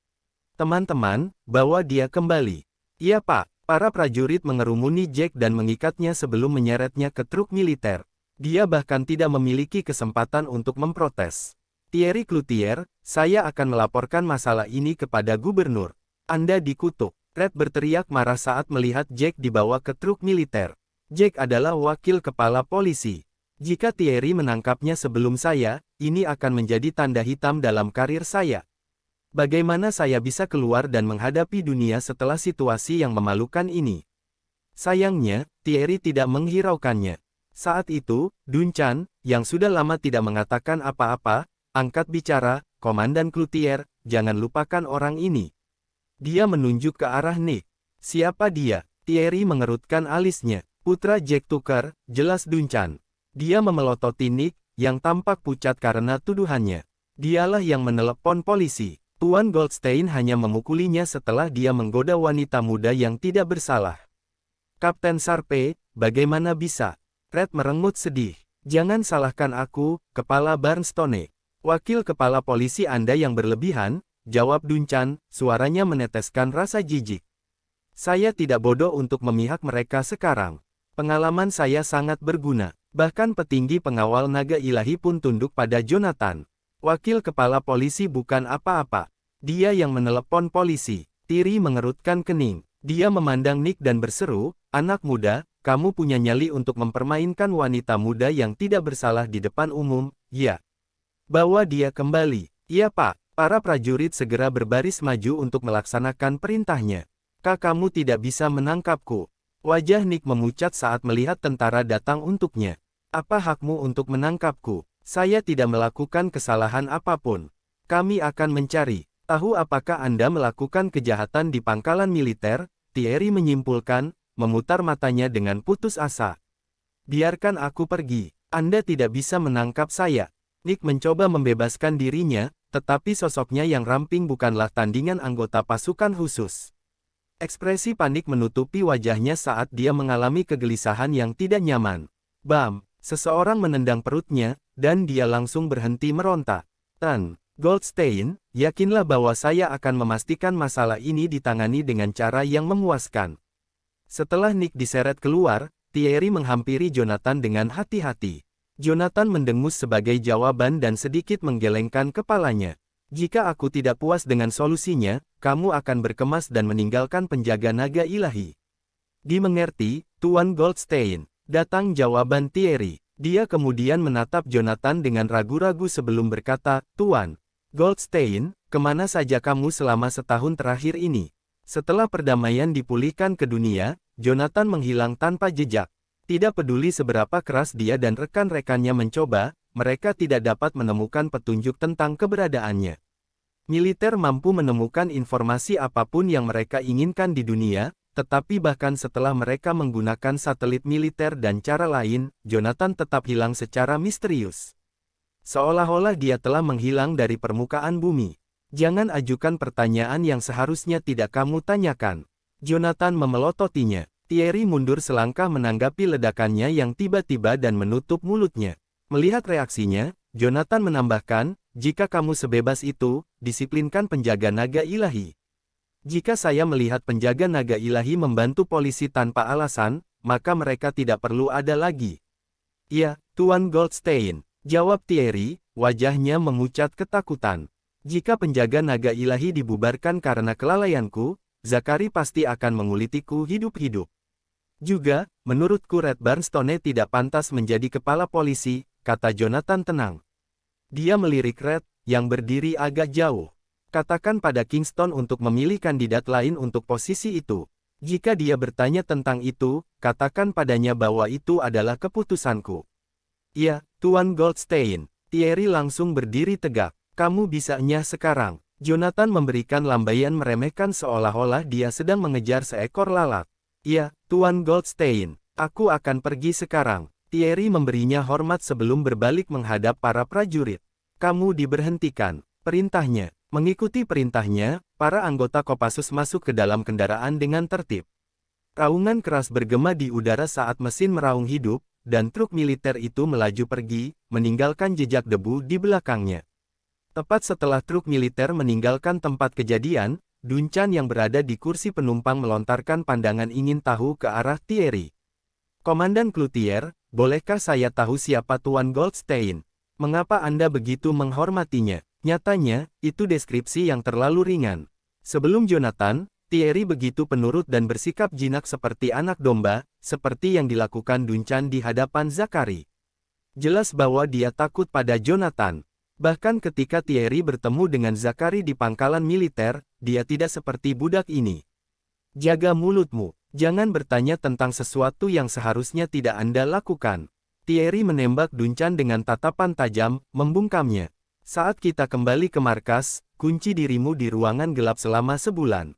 Teman-teman, bawa dia kembali. Iya Pak, para prajurit mengerumuni Jack dan mengikatnya sebelum menyeretnya ke truk militer. Dia bahkan tidak memiliki kesempatan untuk memprotes. Thierry Cloutier, saya akan melaporkan masalah ini kepada gubernur. Anda dikutuk. Red berteriak marah saat melihat Jack dibawa ke truk militer. Jack adalah wakil kepala polisi. Jika Thierry menangkapnya sebelum saya, ini akan menjadi tanda hitam dalam karir saya. Bagaimana saya bisa keluar dan menghadapi dunia setelah situasi yang memalukan ini? Sayangnya, Thierry tidak menghiraukannya. Saat itu, Duncan, yang sudah lama tidak mengatakan apa-apa, angkat bicara, Komandan Cloutier, jangan lupakan orang ini. Dia menunjuk ke arah Nick. Siapa dia? Thierry mengerutkan alisnya. Putra Jack Tucker, jelas Duncan. Dia memelototi Nick, yang tampak pucat karena tuduhannya. Dialah yang menelepon polisi. Tuan Goldstein hanya memukulinya setelah dia menggoda wanita muda yang tidak bersalah. Kapten Sharpe, bagaimana bisa? Red merengut sedih. Jangan salahkan aku, Kepala Barnstone. Wakil kepala polisi Anda yang berlebihan, jawab Duncan, suaranya meneteskan rasa jijik. Saya tidak bodoh untuk memihak mereka sekarang. Pengalaman saya sangat berguna. Bahkan petinggi pengawal naga ilahi pun tunduk pada Jonathan. Wakil kepala polisi bukan apa-apa. Dia yang menelepon polisi. Thierry mengerutkan kening. Dia memandang Nick dan berseru, anak muda, kamu punya nyali untuk mempermainkan wanita muda yang tidak bersalah di depan umum, ya. Bawa dia kembali. Iya Pak. Para prajurit segera berbaris maju untuk melaksanakan perintahnya. Kamu tidak bisa menangkapku. Wajah Nick memucat saat melihat tentara datang untuknya. Apa hakmu untuk menangkapku? Saya tidak melakukan kesalahan apapun. Kami akan mencari. Tahu apakah Anda melakukan kejahatan di pangkalan militer? Thierry menyimpulkan, memutar matanya dengan putus asa. Biarkan aku pergi. Anda tidak bisa menangkap saya. Nick mencoba membebaskan dirinya, tetapi sosoknya yang ramping bukanlah tandingan anggota pasukan khusus. Ekspresi panik menutupi wajahnya saat dia mengalami kegelisahan yang tidak nyaman. Bam! Seseorang menendang perutnya, dan dia langsung berhenti meronta. Goldstein, yakinlah bahwa saya akan memastikan masalah ini ditangani dengan cara yang memuaskan. Setelah Nick diseret keluar, Thierry menghampiri Jonathan dengan hati-hati. Jonathan mendengus sebagai jawaban dan sedikit menggelengkan kepalanya. Jika aku tidak puas dengan solusinya, kamu akan berkemas dan meninggalkan penjaga naga ilahi. Dimengerti, Tuan Goldstein. Datang jawaban Thierry. Dia kemudian menatap Jonathan dengan ragu-ragu sebelum berkata, Tuan Goldstein, kemana saja kamu selama setahun terakhir ini? Setelah perdamaian dipulihkan ke dunia, Jonathan menghilang tanpa jejak. Tidak peduli seberapa keras dia dan rekan-rekannya mencoba, mereka tidak dapat menemukan petunjuk tentang keberadaannya. Militer mampu menemukan informasi apapun yang mereka inginkan di dunia, tetapi bahkan setelah mereka menggunakan satelit militer dan cara lain, Jonathan tetap hilang secara misterius. Seolah-olah dia telah menghilang dari permukaan bumi. Jangan ajukan pertanyaan yang seharusnya tidak kamu tanyakan. Jonathan memelototinya. Thierry mundur selangkah menanggapi ledakannya yang tiba-tiba dan menutup mulutnya. Melihat reaksinya, Jonathan menambahkan, jika kamu sebebas itu, disiplinkan penjaga naga ilahi. Jika saya melihat penjaga naga ilahi membantu polisi tanpa alasan, maka mereka tidak perlu ada lagi. Ya, Tuan Goldstein, jawab Thierry, wajahnya memucat ketakutan. Jika penjaga naga ilahi dibubarkan karena kelalaianku, Zachary pasti akan mengulitiku hidup-hidup. Juga, menurutku Red Barnstone tidak pantas menjadi kepala polisi, kata Jonathan tenang. Dia melirik Red, yang berdiri agak jauh. Katakan pada Kingston untuk memilih kandidat lain untuk posisi itu. Jika dia bertanya tentang itu, katakan padanya bahwa itu adalah keputusanku. Ya, Tuan Goldstein. Thierry langsung berdiri tegak. Kamu bisanya sekarang. Jonathan memberikan lambaian meremehkan seolah-olah dia sedang mengejar seekor lalat. Ya, Tuan Goldstein. Aku akan pergi sekarang. Thierry memberinya hormat sebelum berbalik menghadap para prajurit. Kamu diberhentikan. Perintahnya. Mengikuti perintahnya, para anggota Kopassus masuk ke dalam kendaraan dengan tertib. Raungan keras bergema di udara saat mesin meraung hidup, dan truk militer itu melaju pergi, meninggalkan jejak debu di belakangnya. Tepat setelah truk militer meninggalkan tempat kejadian, Duncan yang berada di kursi penumpang melontarkan pandangan ingin tahu ke arah Thierry. Komandan Cloutier, bolehkah saya tahu siapa Tuan Goldstein? Mengapa Anda begitu menghormatinya? Nyatanya, itu deskripsi yang terlalu ringan. Sebelum Jonathan, Thierry begitu penurut dan bersikap jinak seperti anak domba, seperti yang dilakukan Duncan di hadapan Zachary. Jelas bahwa dia takut pada Jonathan. Bahkan ketika Thierry bertemu dengan Zachary di pangkalan militer, dia tidak seperti budak ini. Jaga mulutmu, jangan bertanya tentang sesuatu yang seharusnya tidak Anda lakukan. Thierry menembak Duncan dengan tatapan tajam, membungkamnya. Saat kita kembali ke markas, kunci dirimu di ruangan gelap selama sebulan.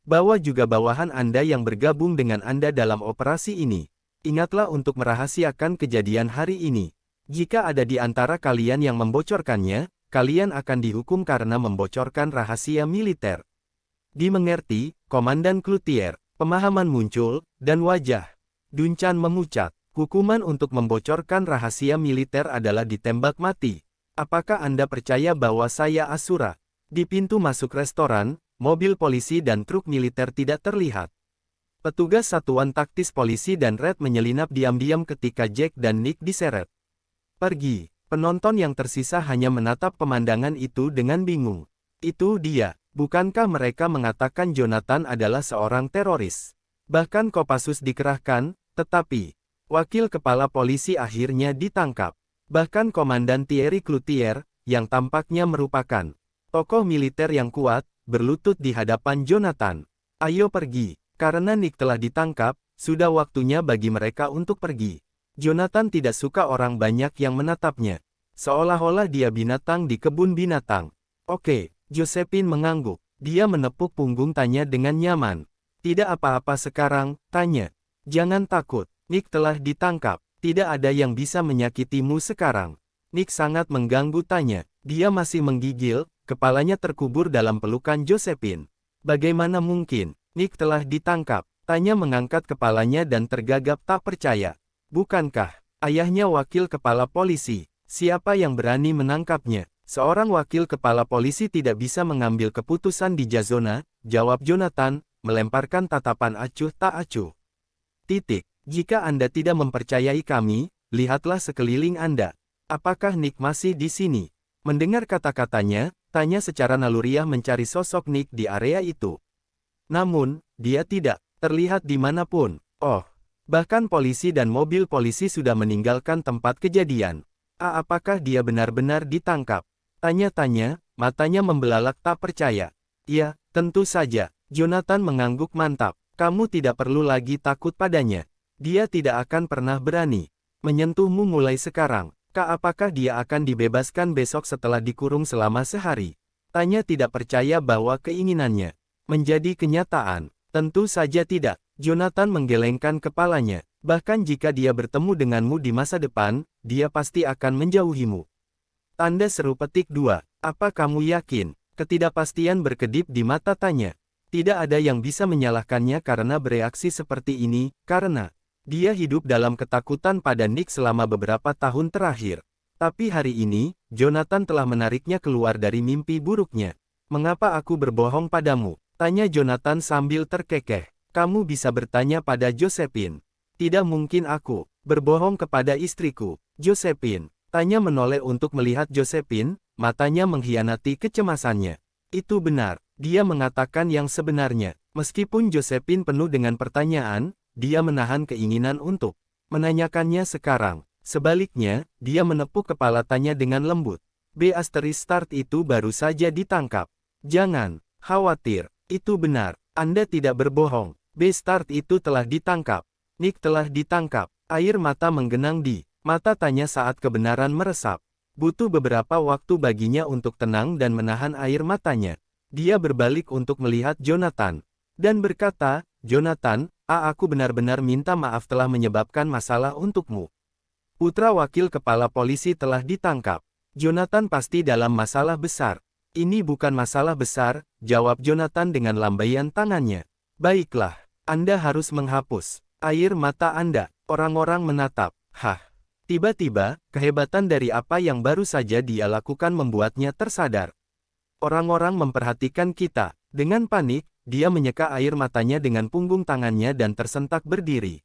Bawa juga bawahan Anda yang bergabung dengan Anda dalam operasi ini. Ingatlah untuk merahasiakan kejadian hari ini. Jika ada di antara kalian yang membocorkannya, kalian akan dihukum karena membocorkan rahasia militer. Dimengerti, Komandan Cloutier. Pemahaman muncul, dan wajah Duncan memucat. Hukuman untuk membocorkan rahasia militer adalah ditembak mati. Apakah Anda percaya bahwa saya Asura? Di pintu masuk restoran, mobil polisi dan truk militer tidak terlihat. Petugas satuan taktis polisi dan Red menyelinap diam-diam ketika Jack dan Nick diseret. Pergi. Penonton yang tersisa hanya menatap pemandangan itu dengan bingung. Itu dia. Bukankah mereka mengatakan Jonathan adalah seorang teroris? Bahkan Kopassus dikerahkan, tetapi wakil kepala polisi akhirnya ditangkap. Bahkan Komandan Thierry Cloutier, yang tampaknya merupakan tokoh militer yang kuat, berlutut di hadapan Jonathan. Ayo pergi. Karena Nick telah ditangkap, sudah waktunya bagi mereka untuk pergi. Jonathan tidak suka orang banyak yang menatapnya. Seolah-olah dia binatang di kebun binatang. Oke, Josephine mengangguk. Dia menepuk punggung tanya dengan nyaman. Tidak apa-apa sekarang, tanya. Jangan takut, Nick telah ditangkap. Tidak ada yang bisa menyakitimu sekarang. Nick sangat mengganggu tanya. Dia masih menggigil, kepalanya terkubur dalam pelukan Josephine. Bagaimana mungkin? Nick telah ditangkap. Tanya mengangkat kepalanya dan tergagap tak percaya. Bukankah ayahnya wakil kepala polisi? Siapa yang berani menangkapnya? Seorang wakil kepala polisi tidak bisa mengambil keputusan di Jazona, jawab Jonathan, melemparkan tatapan acuh tak acuh. Titik. Jika Anda tidak mempercayai kami, lihatlah sekeliling Anda. Apakah Nick masih di sini? Mendengar kata-katanya, tanya secara naluriah mencari sosok Nick di area itu. Namun, dia tidak terlihat dimanapun. Oh, bahkan polisi dan mobil polisi sudah meninggalkan tempat kejadian. Apakah dia benar-benar ditangkap? Tanya-tanya, matanya membelalak tak percaya. Ya, tentu saja. Jonathan mengangguk mantap. Kamu tidak perlu lagi takut padanya. Dia tidak akan pernah berani menyentuhmu mulai sekarang. Apakah dia akan dibebaskan besok setelah dikurung selama sehari? Tanya tidak percaya bahwa keinginannya menjadi kenyataan. Tentu saja tidak. Jonathan menggelengkan kepalanya. Bahkan jika dia bertemu denganmu di masa depan, dia pasti akan menjauhimu. Tanda seru petik 2. Apa kamu yakin? Ketidakpastian berkedip di mata tanya. Tidak ada yang bisa menyalahkannya karena bereaksi seperti ini, karena dia hidup dalam ketakutan pada Nick selama beberapa tahun terakhir. Tapi hari ini, Jonathan telah menariknya keluar dari mimpi buruknya. Mengapa aku berbohong padamu? Tanya Jonathan sambil terkekeh. Kamu bisa bertanya pada Josephine. Tidak mungkin aku berbohong kepada istriku. Josephine, Tanya menoleh untuk melihat Josephine, matanya mengkhianati kecemasannya. Itu benar, dia mengatakan yang sebenarnya. Meskipun Josephine penuh dengan pertanyaan, dia menahan keinginan untuk menanyakannya sekarang. Sebaliknya, dia menepuk kepala tanya dengan lembut. Start itu baru saja ditangkap. Jangan khawatir, itu benar. Anda tidak berbohong. Start itu telah ditangkap. Nick telah ditangkap. Air mata menggenang di mata tanya saat kebenaran meresap. Butuh beberapa waktu baginya untuk tenang dan menahan air matanya. Dia berbalik untuk melihat Jonathan. Dan berkata, Jonathan, aku benar-benar minta maaf telah menyebabkan masalah untukmu. Putra wakil kepala polisi telah ditangkap. Jonathan pasti dalam masalah besar. Ini bukan masalah besar, jawab Jonathan dengan lambaian tangannya. Baiklah, Anda harus menghapus air mata Anda. Orang-orang menatap. Tiba-tiba, kehebatan dari apa yang baru saja dia lakukan membuatnya tersadar. Orang-orang memperhatikan kita. Dengan panik, dia menyeka air matanya dengan punggung tangannya dan tersentak berdiri.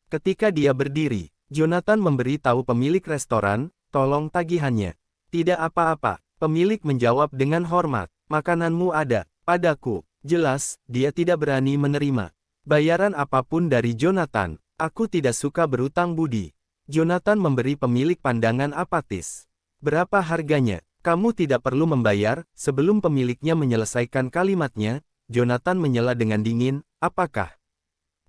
Ketika dia berdiri, Jonathan memberi tahu pemilik restoran, tolong tagihannya. Tidak apa-apa, pemilik menjawab dengan hormat. Makananmu ada, padaku. Jelas, dia tidak berani menerima bayaran apapun dari Jonathan. Aku tidak suka berutang budi. Jonathan memberi pemilik pandangan apatis. Berapa harganya? Kamu tidak perlu membayar. Sebelum pemiliknya menyelesaikan kalimatnya, Jonathan menyela dengan dingin, apakah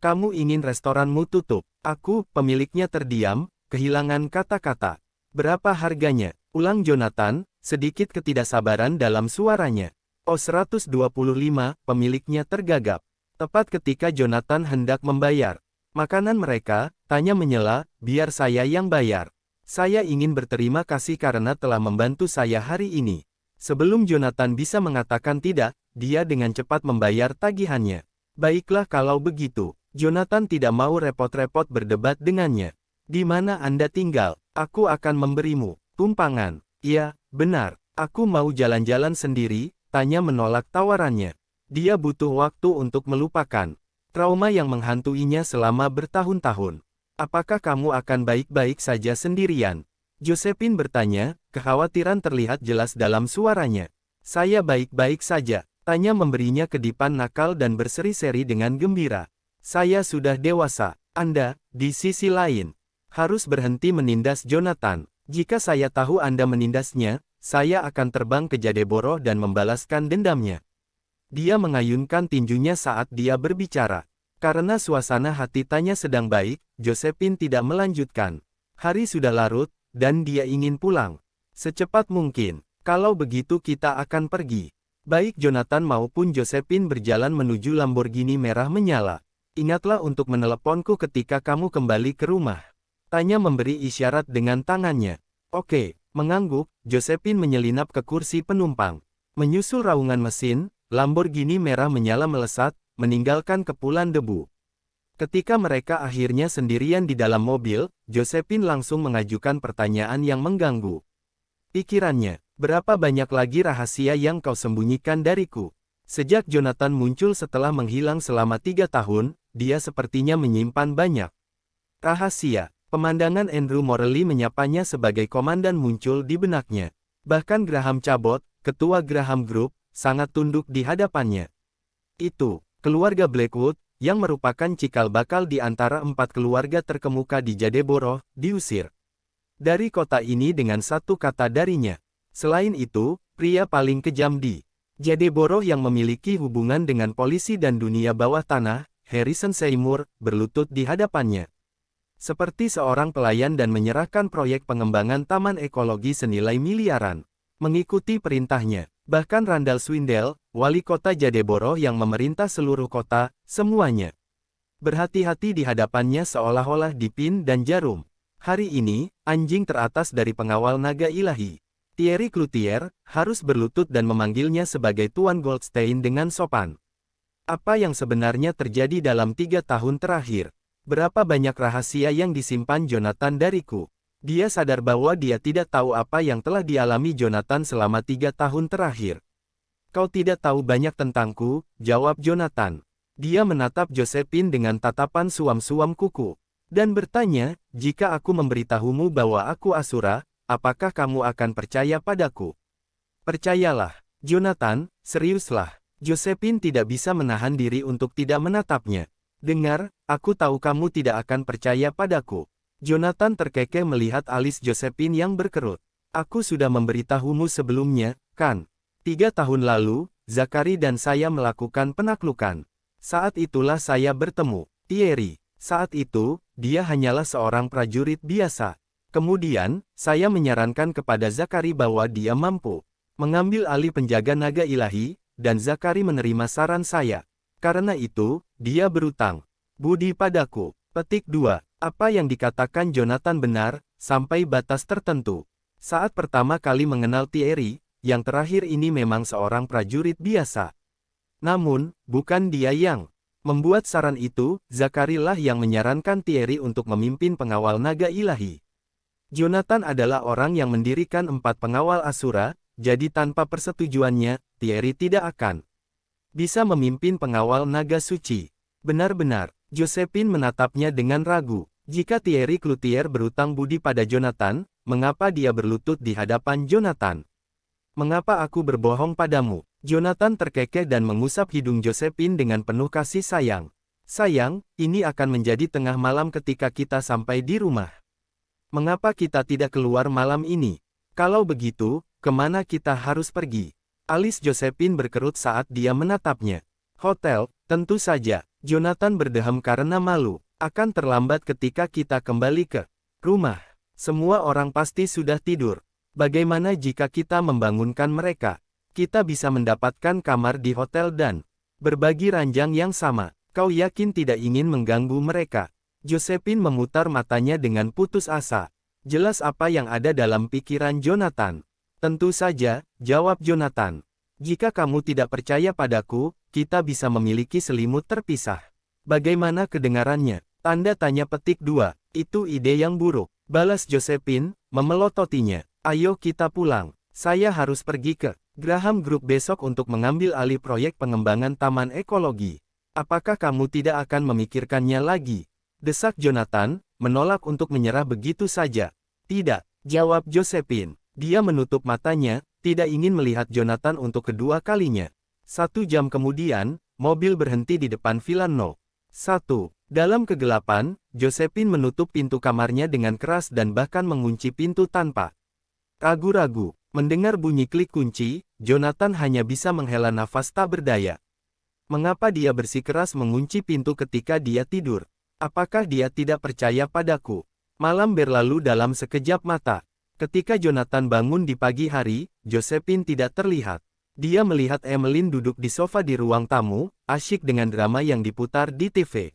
kamu ingin restoranmu tutup? Aku, pemiliknya terdiam, kehilangan kata-kata. Berapa harganya? Ulang Jonathan, sedikit ketidaksabaran dalam suaranya. 125, pemiliknya tergagap. Tepat ketika Jonathan hendak membayar. Makanan mereka, tanya menyela, biar saya yang bayar. Saya ingin berterima kasih karena telah membantu saya hari ini. Sebelum Jonathan bisa mengatakan tidak, dia dengan cepat membayar tagihannya. Baiklah kalau begitu. Jonathan tidak mau repot-repot berdebat dengannya. Di mana Anda tinggal? Aku akan memberimu tumpangan. Iya, benar. Aku mau jalan-jalan sendiri, tanya menolak tawarannya. Dia butuh waktu untuk melupakan trauma yang menghantuinya selama bertahun-tahun. Apakah kamu akan baik-baik saja sendirian? Josephine bertanya, kekhawatiran terlihat jelas dalam suaranya. Saya baik-baik saja, tanya memberinya kedipan nakal dan berseri-seri dengan gembira. Saya sudah dewasa. Anda, di sisi lain, harus berhenti menindas Jonathan. Jika saya tahu Anda menindasnya, saya akan terbang ke Jadeboro dan membalaskan dendamnya. Dia mengayunkan tinjunya saat dia berbicara. Karena suasana hati tanya sedang baik, Josephine tidak melanjutkan. Hari sudah larut, dan dia ingin pulang secepat mungkin. Kalau begitu kita akan pergi. Baik Jonathan maupun Josephine berjalan menuju Lamborghini merah menyala. Ingatlah untuk meneleponku ketika kamu kembali ke rumah. Tanya memberi isyarat dengan tangannya. Oke, mengangguk, Josephine menyelinap ke kursi penumpang. Menyusul raungan mesin, Lamborghini merah menyala melesat, meninggalkan kepulan debu. Ketika mereka akhirnya sendirian di dalam mobil, Josephine langsung mengajukan pertanyaan yang mengganggu pikirannya. Berapa banyak lagi rahasia yang kau sembunyikan dariku? Sejak Jonathan muncul setelah menghilang selama 3 tahun, dia sepertinya menyimpan banyak rahasia. Pemandangan Andrew Morley menyapanya sebagai komandan muncul di benaknya. Bahkan Graham Cabot, ketua Graham Group, sangat tunduk di hadapannya. Itu, keluarga Blackwood, yang merupakan cikal bakal di antara 4 keluarga terkemuka di Jadeboro, diusir dari kota ini dengan satu kata darinya. Selain itu, pria paling kejam di Jadeboro yang memiliki hubungan dengan polisi dan dunia bawah tanah, Harrison Seymour, berlutut di hadapannya. Seperti seorang pelayan dan menyerahkan proyek pengembangan taman ekologi senilai miliaran. Mengikuti perintahnya. Bahkan Randall Swindell, wali kota Jadeboro yang memerintah seluruh kota, semuanya berhati-hati di hadapannya seolah-olah dipin dan jarum. Hari ini, anjing teratas dari pengawal naga ilahi, Thierry Cloutier, harus berlutut dan memanggilnya sebagai Tuan Goldstein dengan sopan. Apa yang sebenarnya terjadi dalam 3 tahun terakhir? Berapa banyak rahasia yang disimpan Jonathan dariku? Dia sadar bahwa dia tidak tahu apa yang telah dialami Jonathan selama 3 tahun terakhir. Kau tidak tahu banyak tentangku, jawab Jonathan. Dia menatap Josephine dengan tatapan suam-suam kuku. Dan bertanya, jika aku memberitahumu bahwa aku Asura, apakah kamu akan percaya padaku? Percayalah, Jonathan, seriuslah. Josephine tidak bisa menahan diri untuk tidak menatapnya. Dengar, aku tahu kamu tidak akan percaya padaku. Jonathan terkekeh melihat alis Josephine yang berkerut. Aku sudah memberitahumu sebelumnya, kan? 3 tahun lalu, Zachary dan saya melakukan penaklukan. Saat itulah saya bertemu Thierry. Saat itu, dia hanyalah seorang prajurit biasa. Kemudian, saya menyarankan kepada Zachary bahwa dia mampu mengambil alih penjaga naga ilahi, dan Zachary menerima saran saya. Karena itu, dia berutang budi padaku. Petik 2. Apa yang dikatakan Jonathan benar, sampai batas tertentu. Saat pertama kali mengenal Thierry, yang terakhir ini memang seorang prajurit biasa. Namun, bukan dia yang membuat saran itu, Zachary lah yang menyarankan Thierry untuk memimpin pengawal naga ilahi. Jonathan adalah orang yang mendirikan 4 pengawal Asura, jadi tanpa persetujuannya, Thierry tidak akan bisa memimpin pengawal naga suci. Benar-benar, Josephine menatapnya dengan ragu. Jika Thierry Cloutier berutang budi pada Jonathan, mengapa dia berlutut di hadapan Jonathan? Mengapa aku berbohong padamu? Jonathan terkekeh dan mengusap hidung Josephine dengan penuh kasih sayang. Sayang, ini akan menjadi tengah malam ketika kita sampai di rumah. Mengapa kita tidak keluar malam ini? Kalau begitu, kemana kita harus pergi? Alis Josephine berkerut saat dia menatapnya. Hotel, tentu saja. Jonathan berdeham karena malu. Akan terlambat ketika kita kembali ke rumah. Semua orang pasti sudah tidur. Bagaimana jika kita membangunkan mereka? Kita bisa mendapatkan kamar di hotel dan berbagi ranjang yang sama. Kau yakin tidak ingin mengganggu mereka? Josephine memutar matanya dengan putus asa. Jelas apa yang ada dalam pikiran Jonathan. Tentu saja, jawab Jonathan. Jika kamu tidak percaya padaku, kita bisa memiliki selimut terpisah. Bagaimana kedengarannya? Tanda tanya petik 2. Itu ide yang buruk. Balas Josephine, memelototinya. Ayo kita pulang. Saya harus pergi ke Graham Group besok untuk mengambil alih proyek pengembangan taman ekologi. Apakah kamu tidak akan memikirkannya lagi? Desak Jonathan, menolak untuk menyerah begitu saja. Tidak, jawab Josephine. Dia menutup matanya, tidak ingin melihat Jonathan untuk kedua kalinya. 1 jam kemudian, mobil berhenti di depan Villa No. 1. Dalam kegelapan, Josephine menutup pintu kamarnya dengan keras dan bahkan mengunci pintu tanpa ragu-ragu. Mendengar bunyi klik kunci, Jonathan hanya bisa menghela nafas tak berdaya. Mengapa dia bersikeras mengunci pintu ketika dia tidur? Apakah dia tidak percaya padaku? Malam berlalu dalam sekejap mata. Ketika Jonathan bangun di pagi hari, Josephine tidak terlihat. Dia melihat Emmeline duduk di sofa di ruang tamu, asyik dengan drama yang diputar di TV.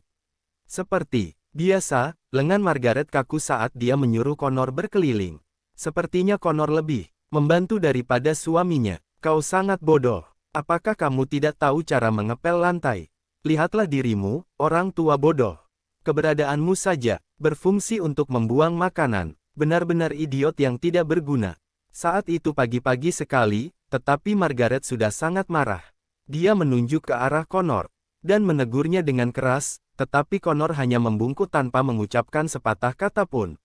Seperti biasa, lengan Margaret kaku saat dia menyuruh Connor berkeliling. Sepertinya Connor lebih membantu daripada suaminya. Kau sangat bodoh. Apakah kamu tidak tahu cara mengepel lantai? Lihatlah dirimu, orang tua bodoh. Keberadaanmu saja berfungsi untuk membuang makanan. Benar-benar idiot yang tidak berguna. Saat itu pagi-pagi sekali, tetapi Margaret sudah sangat marah. Dia menunjuk ke arah Connor dan menegurnya dengan keras, tetapi Connor hanya membungkuk tanpa mengucapkan sepatah kata pun.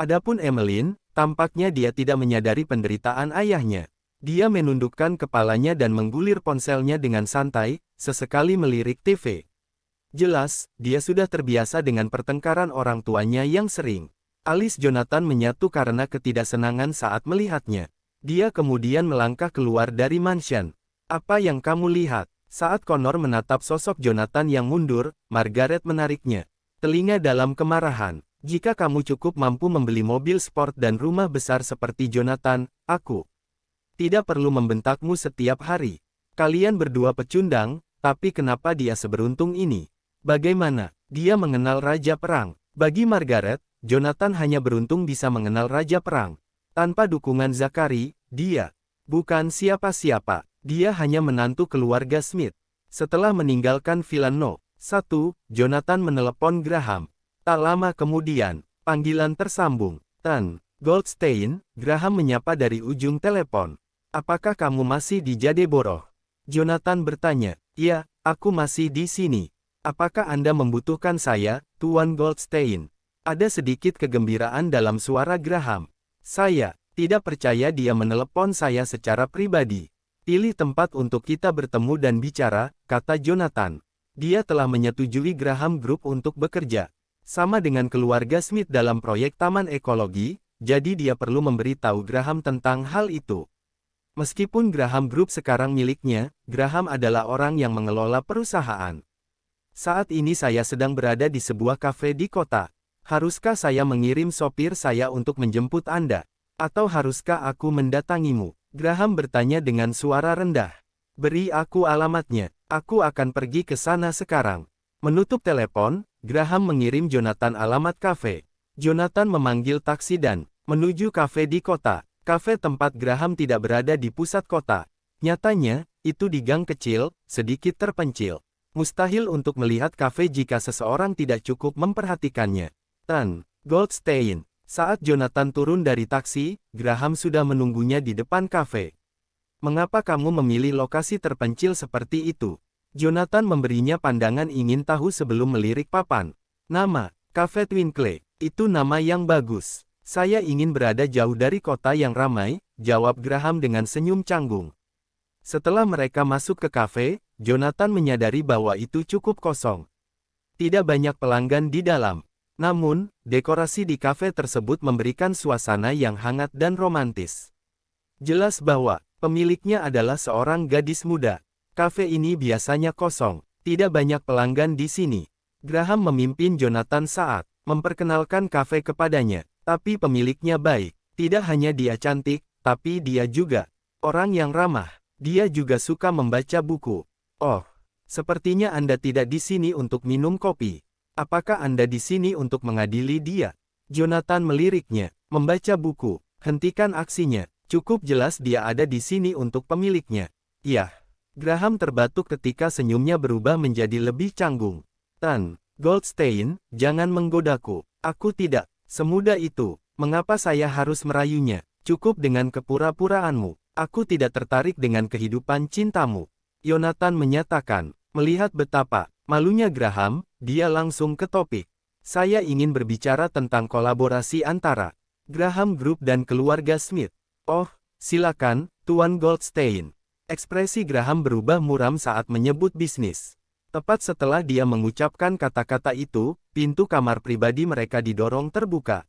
Adapun Emmeline, tampaknya dia tidak menyadari penderitaan ayahnya. Dia menundukkan kepalanya dan menggulir ponselnya dengan santai, sesekali melirik TV. Jelas, dia sudah terbiasa dengan pertengkaran orang tuanya yang sering. Alis Jonathan menyatu karena ketidaksenangan saat melihatnya. Dia kemudian melangkah keluar dari mansion. Apa yang kamu lihat? Saat Connor menatap sosok Jonathan yang mundur, Margaret menariknya. Telinga dalam kemarahan. Jika kamu cukup mampu membeli mobil sport dan rumah besar seperti Jonathan, aku tidak perlu membentakmu setiap hari. Kalian berdua pecundang, tapi kenapa dia seberuntung ini? Bagaimana? Dia mengenal Raja Perang. Bagi Margaret, Jonathan hanya beruntung bisa mengenal Raja Perang. Tanpa dukungan Zachary, dia bukan siapa-siapa. Dia hanya menantu keluarga Smith. Setelah meninggalkan Villa No. 1, Jonathan menelepon Graham. Tak lama kemudian, panggilan tersambung. Tan Goldstein, Graham menyapa dari ujung telepon. Apakah kamu masih di Jadeborough? Jonathan bertanya. Ya, aku masih di sini. Apakah Anda membutuhkan saya, Tuan Goldstein? Ada sedikit kegembiraan dalam suara Graham. Saya tidak percaya dia menelepon saya secara pribadi. Pilih tempat untuk kita bertemu dan bicara, kata Jonathan. Dia telah menyetujui Graham Group untuk bekerja sama dengan keluarga Smith dalam proyek Taman Ekologi, jadi dia perlu memberitahu Graham tentang hal itu. Meskipun Graham Group sekarang miliknya, Graham adalah orang yang mengelola perusahaan. Saat ini saya sedang berada di sebuah kafe di kota. Haruskah saya mengirim sopir saya untuk menjemput Anda? Atau haruskah aku mendatangimu? Graham bertanya dengan suara rendah. Beri aku alamatnya, aku akan pergi ke sana sekarang. Menutup telepon, Graham mengirim Jonathan alamat kafe. Jonathan memanggil taksi dan menuju kafe di kota. Kafe tempat Graham tidak berada di pusat kota. Nyatanya, itu di gang kecil, sedikit terpencil. Mustahil untuk melihat kafe jika seseorang tidak cukup memperhatikannya. Tan Goldstein. Saat Jonathan turun dari taksi, Graham sudah menunggunya di depan kafe. Mengapa kamu memilih lokasi terpencil seperti itu? Jonathan memberinya pandangan ingin tahu sebelum melirik papan. Nama, Cafe Twinkle, itu nama yang bagus. Saya ingin berada jauh dari kota yang ramai, jawab Graham dengan senyum canggung. Setelah mereka masuk ke kafe, Jonathan menyadari bahwa itu cukup kosong. Tidak banyak pelanggan di dalam. Namun, dekorasi di kafe tersebut memberikan suasana yang hangat dan romantis. Jelas bahwa pemiliknya adalah seorang gadis muda. Kafe ini biasanya kosong, tidak banyak pelanggan di sini. Graham memimpin Jonathan saat memperkenalkan kafe kepadanya, tapi pemiliknya baik. Tidak hanya dia cantik, tapi dia juga orang yang ramah. Dia juga suka membaca buku. Oh, sepertinya Anda tidak di sini untuk minum kopi. Apakah Anda di sini untuk mengadili dia? Jonathan meliriknya, membaca buku. Hentikan aksinya. Cukup jelas dia ada di sini untuk pemiliknya. Iya. Graham terbatuk ketika senyumnya berubah menjadi lebih canggung. Tan Goldstein, jangan menggodaku. Aku tidak semudah itu. Mengapa saya harus merayunya? Cukup dengan kepura-puraanmu. Aku tidak tertarik dengan kehidupan cintamu. Jonathan menyatakan. Melihat betapa malunya Graham, dia langsung ke topik. Saya ingin berbicara tentang kolaborasi antara Graham Group dan keluarga Smith. Oh, silakan, Tuan Goldstein. Ekspresi Graham berubah muram saat menyebut bisnis. Tepat setelah dia mengucapkan kata-kata itu, pintu kamar pribadi mereka didorong terbuka.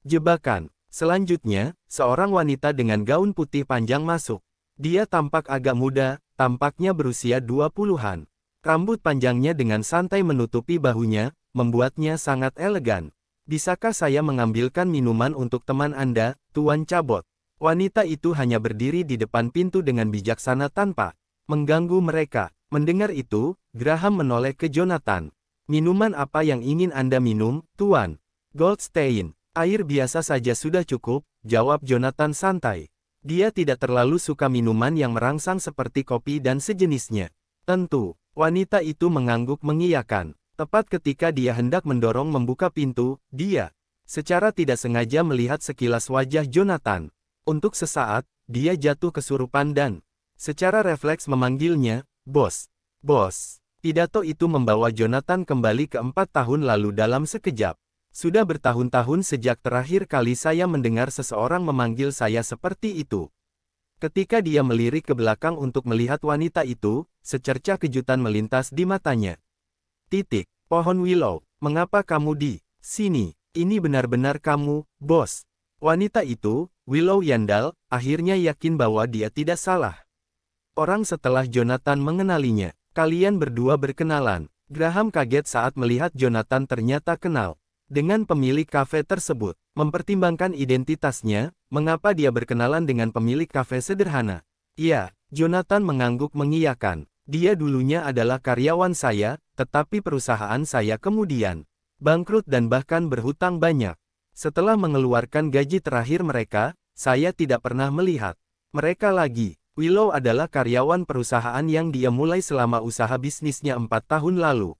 Jebakan. Selanjutnya, seorang wanita dengan gaun putih panjang masuk. Dia tampak agak muda, tampaknya berusia 20-an. Rambut panjangnya dengan santai menutupi bahunya, membuatnya sangat elegan. Bisakah saya mengambilkan minuman untuk teman Anda, Tuan Cabot? Wanita itu hanya berdiri di depan pintu dengan bijaksana tanpa mengganggu mereka. Mendengar itu, Graham menoleh ke Jonathan. Minuman apa yang ingin Anda minum, Tuan Goldstein? Air biasa saja sudah cukup, jawab Jonathan santai. Dia tidak terlalu suka minuman yang merangsang seperti kopi dan sejenisnya. Tentu, wanita itu mengangguk mengiyakan. Tepat ketika dia hendak mendorong membuka pintu, dia secara tidak sengaja melihat sekilas wajah Jonathan. Untuk sesaat, dia jatuh kesurupan dan secara refleks memanggilnya, "Bos, bos." Pidato itu membawa Jonathan kembali ke 4 tahun lalu dalam sekejap. Sudah bertahun-tahun sejak terakhir kali saya mendengar seseorang memanggil saya seperti itu. Ketika dia melirik ke belakang untuk melihat wanita itu, secercah kejutan melintas di matanya. Pohon willow, mengapa kamu di sini? Ini benar-benar kamu, bos. Wanita itu, Willow Yandal, akhirnya yakin bahwa dia tidak salah. Orang setelah Jonathan mengenalinya. Kalian berdua berkenalan. Graham kaget saat melihat Jonathan ternyata kenal dengan pemilik kafe tersebut. Mempertimbangkan identitasnya, mengapa dia berkenalan dengan pemilik kafe sederhana? Iya, Jonathan mengangguk mengiyakan. Dia dulunya adalah karyawan saya, tetapi perusahaan saya kemudian bangkrut dan bahkan berhutang banyak. Setelah mengeluarkan gaji terakhir mereka, saya tidak pernah melihat mereka lagi. Willow adalah karyawan perusahaan yang dia mulai selama usaha bisnisnya 4 tahun lalu.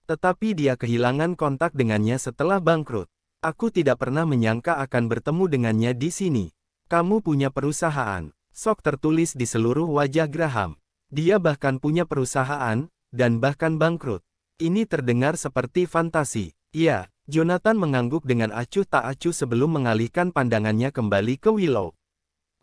Tetapi dia kehilangan kontak dengannya setelah bangkrut. Aku tidak pernah menyangka akan bertemu dengannya di sini. Kamu punya perusahaan. Sok tertulis di seluruh wajah Graham. Dia bahkan punya perusahaan, dan bahkan bangkrut. Ini terdengar seperti fantasi. Iya, Jonathan mengangguk dengan acuh tak acuh sebelum mengalihkan pandangannya kembali ke Willow.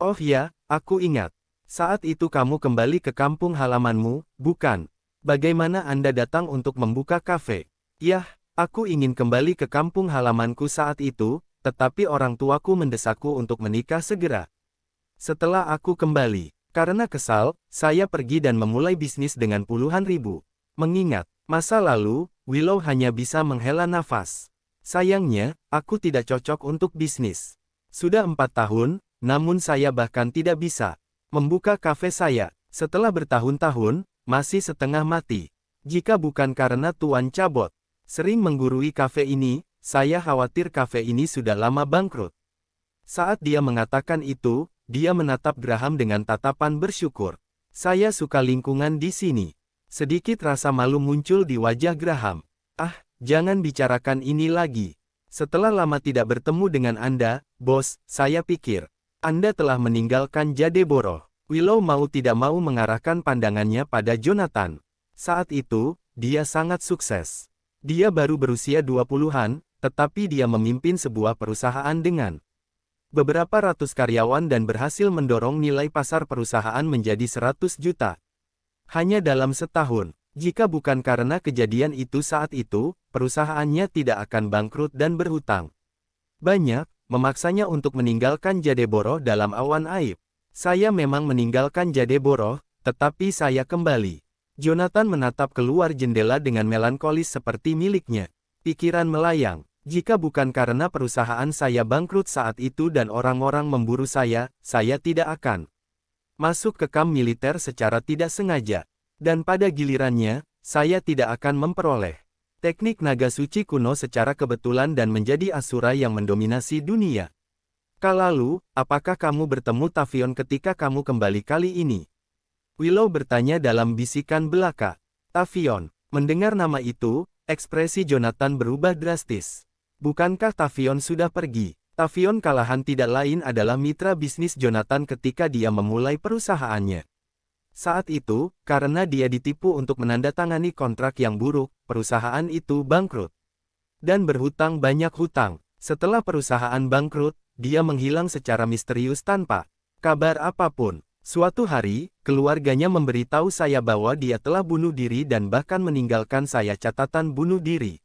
Oh ya, aku ingat. Saat itu kamu kembali ke kampung halamanmu, bukan? Bagaimana Anda datang untuk membuka kafe? Yah, aku ingin kembali ke kampung halamanku saat itu, tetapi orang tuaku mendesakku untuk menikah segera. Setelah aku kembali, karena kesal, saya pergi dan memulai bisnis dengan puluhan ribu. Mengingat masa lalu, Willow hanya bisa menghela nafas. Sayangnya, aku tidak cocok untuk bisnis. Sudah 4 tahun, namun saya bahkan tidak bisa membuka kafe saya. Setelah bertahun-tahun, masih setengah mati. Jika bukan karena Tuan Cabot sering menggurui kafe ini, saya khawatir kafe ini sudah lama bangkrut. Saat dia mengatakan itu, dia menatap Graham dengan tatapan bersyukur. Saya suka lingkungan di sini. Sedikit rasa malu muncul di wajah Graham. Ah, jangan bicarakan ini lagi. Setelah lama tidak bertemu dengan Anda, bos, saya pikir Anda telah meninggalkan Jadeboro. Willow mau tidak mau mengarahkan pandangannya pada Jonathan. Saat itu, dia sangat sukses. Dia baru berusia 20-an, tetapi dia memimpin sebuah perusahaan dengan beberapa ratus karyawan dan berhasil mendorong nilai pasar perusahaan menjadi 100 juta. Hanya dalam setahun. Jika bukan karena kejadian itu saat itu, perusahaannya tidak akan bangkrut dan berhutang banyak, memaksanya untuk meninggalkan Jadeboro dalam awan aib. Saya memang meninggalkan Jadeboro, tetapi saya kembali. Jonathan menatap keluar jendela dengan melankolis seperti miliknya. Pikiran melayang, jika bukan karena perusahaan saya bangkrut saat itu dan orang-orang memburu saya tidak akan masuk ke kamp militer secara tidak sengaja. Dan pada gilirannya, saya tidak akan memperoleh teknik naga suci kuno secara kebetulan dan menjadi asura yang mendominasi dunia. Lalu, apakah kamu bertemu Tavion ketika kamu kembali kali ini? Willow bertanya dalam bisikan belaka. Tavion. Mendengar nama itu, ekspresi Jonathan berubah drastis. Bukankah Tavion sudah pergi? Tavion Callahan tidak lain adalah mitra bisnis Jonathan ketika dia memulai perusahaannya. Saat itu, karena dia ditipu untuk menandatangani kontrak yang buruk, perusahaan itu bangkrut. Dan berhutang banyak hutang. Setelah perusahaan bangkrut, dia menghilang secara misterius tanpa kabar apapun. Suatu hari, keluarganya memberitahu saya bahwa dia telah bunuh diri dan bahkan meninggalkan saya catatan bunuh diri.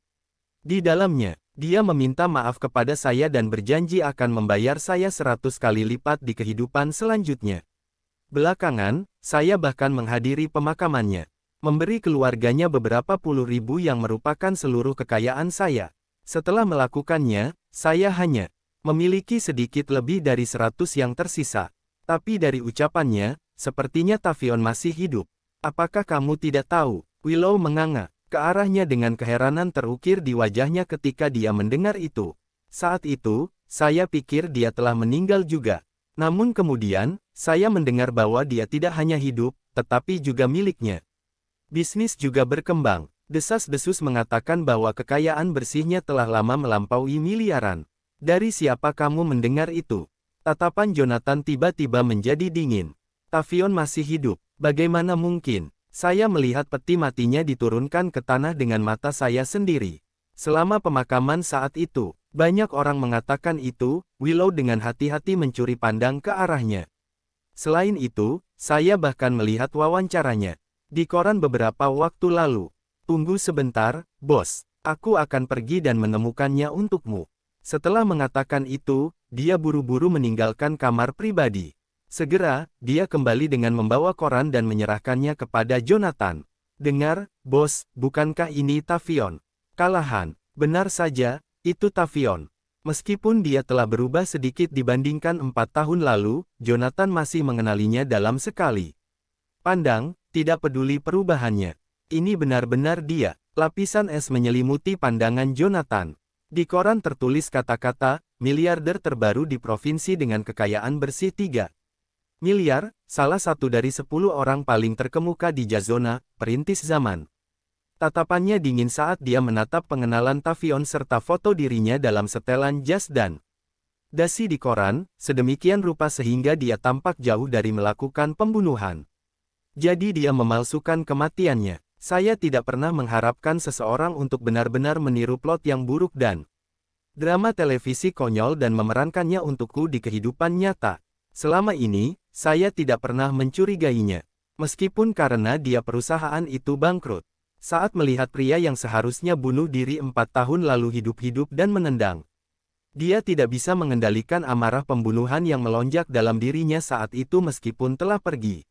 Di dalamnya, dia meminta maaf kepada saya dan berjanji akan membayar saya 100 kali lipat di kehidupan selanjutnya. Belakangan, saya bahkan menghadiri pemakamannya. Memberi keluarganya beberapa puluh ribu yang merupakan seluruh kekayaan saya. Setelah melakukannya, saya hanya memiliki sedikit lebih dari 100 yang tersisa. Tapi dari ucapannya, sepertinya Tavion masih hidup. Apakah kamu tidak tahu? Willow menganga ke arahnya dengan keheranan terukir di wajahnya ketika dia mendengar itu. Saat itu, saya pikir dia telah meninggal juga. Namun kemudian, saya mendengar bahwa dia tidak hanya hidup, tetapi juga miliknya. Bisnis juga berkembang. Desas-desus mengatakan bahwa kekayaan bersihnya telah lama melampaui miliaran. Dari siapa kamu mendengar itu? Tatapan Jonathan tiba-tiba menjadi dingin. Tavion masih hidup. Bagaimana mungkin? Saya melihat peti matinya diturunkan ke tanah dengan mata saya sendiri. Selama pemakaman saat itu, banyak orang mengatakan itu. Willow dengan hati-hati mencuri pandang ke arahnya. Selain itu, saya bahkan melihat wawancaranya di koran beberapa waktu lalu. Tunggu sebentar, bos. Aku akan pergi dan menemukannya untukmu. Setelah mengatakan itu, dia buru-buru meninggalkan kamar pribadi. Segera, dia kembali dengan membawa koran dan menyerahkannya kepada Jonathan. Dengar, bos, bukankah ini Tavion Callahan? Benar saja, itu Tavion. Meskipun dia telah berubah sedikit dibandingkan 4 tahun lalu, Jonathan masih mengenalinya dalam sekali pandang, tidak peduli perubahannya. Ini benar-benar dia. Lapisan es menyelimuti pandangan Jonathan. Di koran tertulis kata-kata, miliarder terbaru di provinsi dengan kekayaan bersih 3 miliar, salah satu dari 10 orang paling terkemuka di Jazona, perintis zaman. Tatapannya dingin saat dia menatap pengenalan Tavion serta foto dirinya dalam setelan jas dan dasi di koran, sedemikian rupa sehingga dia tampak jauh dari melakukan pembunuhan. Jadi dia memalsukan kematiannya. Saya tidak pernah mengharapkan seseorang untuk benar-benar meniru plot yang buruk dan Drama televisi konyol dan memerankannya untukku di kehidupan nyata. Selama ini, saya tidak pernah mencurigainya. Meskipun karena dia perusahaan itu bangkrut. Saat melihat pria yang seharusnya bunuh diri 4 tahun lalu hidup-hidup dan menendang. Dia tidak bisa mengendalikan amarah pembunuhan yang melonjak dalam dirinya saat itu meskipun telah pergi.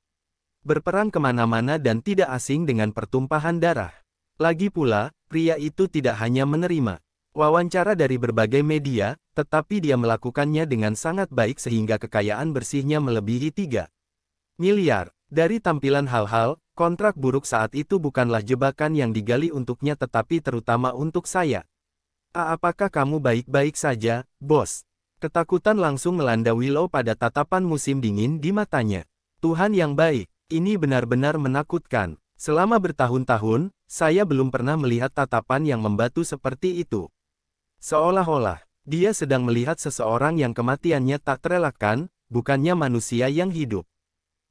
Berperang kemana-mana dan tidak asing dengan pertumpahan darah. Lagi pula, pria itu tidak hanya menerima wawancara dari berbagai media, tetapi dia melakukannya dengan sangat baik sehingga kekayaan bersihnya melebihi 3 miliar. Dari tampilan hal-hal, kontrak buruk saat itu bukanlah jebakan yang digali untuknya tetapi terutama untuk saya. Apakah kamu baik-baik saja, bos? Ketakutan langsung melanda Willow pada tatapan musim dingin di matanya. Tuhan yang baik, ini benar-benar menakutkan. Selama bertahun-tahun, saya belum pernah melihat tatapan yang membatu seperti itu. Seolah-olah, dia sedang melihat seseorang yang kematiannya tak terelakkan, bukannya manusia yang hidup.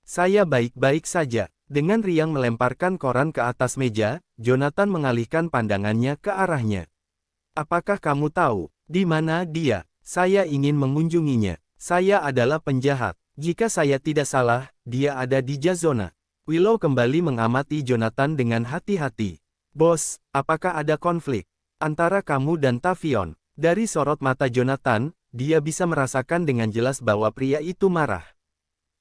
Saya baik-baik saja. Dengan riang melemparkan koran ke atas meja, Jonathan mengalihkan pandangannya ke arahnya. Apakah kamu tahu, di mana dia? Saya ingin mengunjunginya. Saya adalah penjahat. Jika saya tidak salah, dia ada di Jazona. Willow kembali mengamati Jonathan dengan hati-hati. Bos, apakah ada konflik antara kamu dan Tavion? Dari sorot mata Jonathan, dia bisa merasakan dengan jelas bahwa pria itu marah.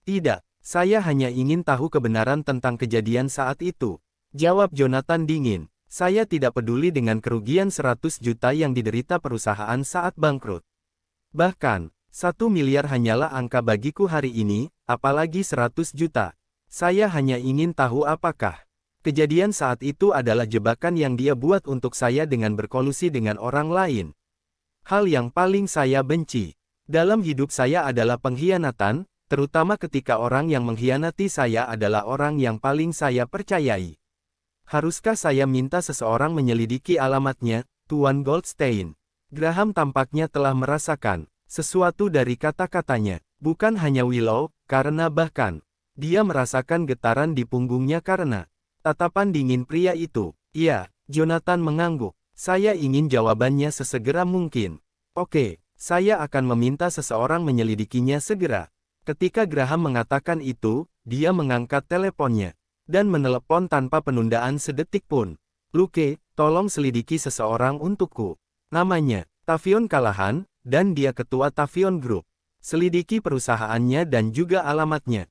Tidak, saya hanya ingin tahu kebenaran tentang kejadian saat itu. Jawab Jonathan dingin. Saya tidak peduli dengan kerugian 100 juta yang diderita perusahaan saat bangkrut. Bahkan, 1 miliar hanyalah angka bagiku hari ini, apalagi 100 juta. Saya hanya ingin tahu apakah kejadian saat itu adalah jebakan yang dia buat untuk saya dengan berkolusi dengan orang lain. Hal yang paling saya benci dalam hidup saya adalah pengkhianatan, terutama ketika orang yang mengkhianati saya adalah orang yang paling saya percayai. Haruskah saya minta seseorang menyelidiki alamatnya, Tuan Goldstein? Graham tampaknya telah merasakan sesuatu dari kata-katanya. Bukan hanya Willow, karena bahkan dia merasakan getaran di punggungnya karena tatapan dingin pria itu. Iya, Jonathan mengangguk. Saya ingin jawabannya sesegera mungkin. Oke, saya akan meminta seseorang menyelidikinya segera. Ketika Graham mengatakan itu, dia mengangkat teleponnya dan menelepon tanpa penundaan sedetik pun. Luke, tolong selidiki seseorang untukku. Namanya Tavion Callahan, dan dia ketua Tavion Group. Selidiki perusahaannya dan juga alamatnya.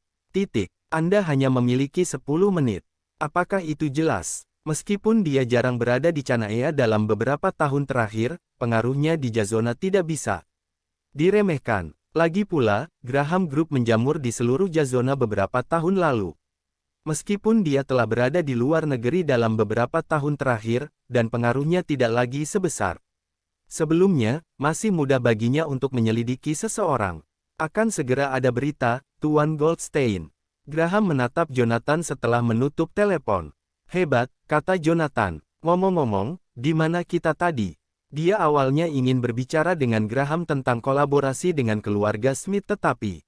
Anda hanya memiliki 10 menit. Apakah itu jelas? Meskipun dia jarang berada di Chanaea dalam beberapa tahun terakhir, pengaruhnya di Jazona tidak bisa diremehkan. Lagi pula, Graham Group menjamur di seluruh Jazona beberapa tahun lalu. Meskipun dia telah berada di luar negeri dalam beberapa tahun terakhir, dan pengaruhnya tidak lagi sebesar sebelumnya, masih mudah baginya untuk menyelidiki seseorang. Akan segera ada berita, Tuan Goldstein. Graham menatap Jonathan setelah menutup telepon. Hebat, kata Jonathan. Ngomong-ngomong, di mana kita tadi? Dia awalnya ingin berbicara dengan Graham tentang kolaborasi dengan keluarga Smith tetapi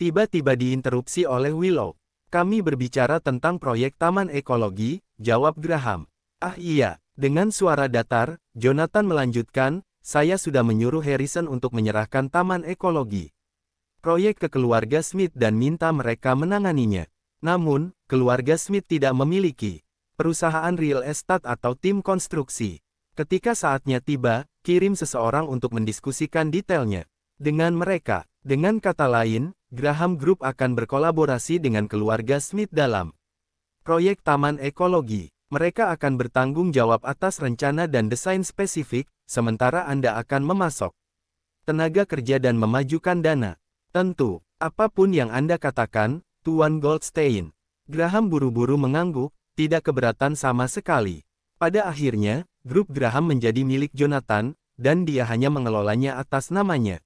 tiba-tiba diinterupsi oleh Willow. Kami berbicara tentang proyek taman ekologi, jawab Graham. Ah iya, dengan suara datar, Jonathan melanjutkan, saya sudah menyuruh Harrison untuk menyerahkan taman ekologi proyek ke keluarga Smith dan minta mereka menanganinya. Namun, keluarga Smith tidak memiliki perusahaan real estate atau tim konstruksi. Ketika saatnya tiba, kirim seseorang untuk mendiskusikan detailnya dengan mereka. Dengan kata lain, Graham Group akan berkolaborasi dengan keluarga Smith dalam proyek taman ekologi. Mereka akan bertanggung jawab atas rencana dan desain spesifik, sementara Anda akan memasok tenaga kerja dan memajukan dana. Tentu, apapun yang Anda katakan, Tuan Goldstein. Graham buru-buru mengangguk, tidak keberatan sama sekali. Pada akhirnya, grup Graham menjadi milik Jonathan, dan dia hanya mengelolanya atas namanya.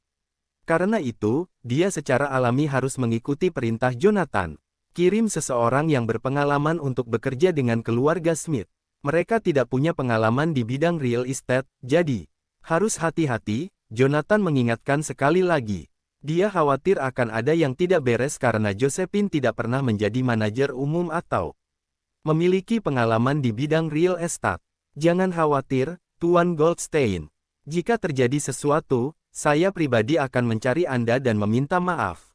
Karena itu, dia secara alami harus mengikuti perintah Jonathan. Kirim seseorang yang berpengalaman untuk bekerja dengan keluarga Smith. Mereka tidak punya pengalaman di bidang real estate, jadi harus hati-hati. Jonathan mengingatkan sekali lagi. Dia khawatir akan ada yang tidak beres karena Josephine tidak pernah menjadi manajer umum atau memiliki pengalaman di bidang real estate. Jangan khawatir, Tuan Goldstein. Jika terjadi sesuatu, saya pribadi akan mencari Anda dan meminta maaf.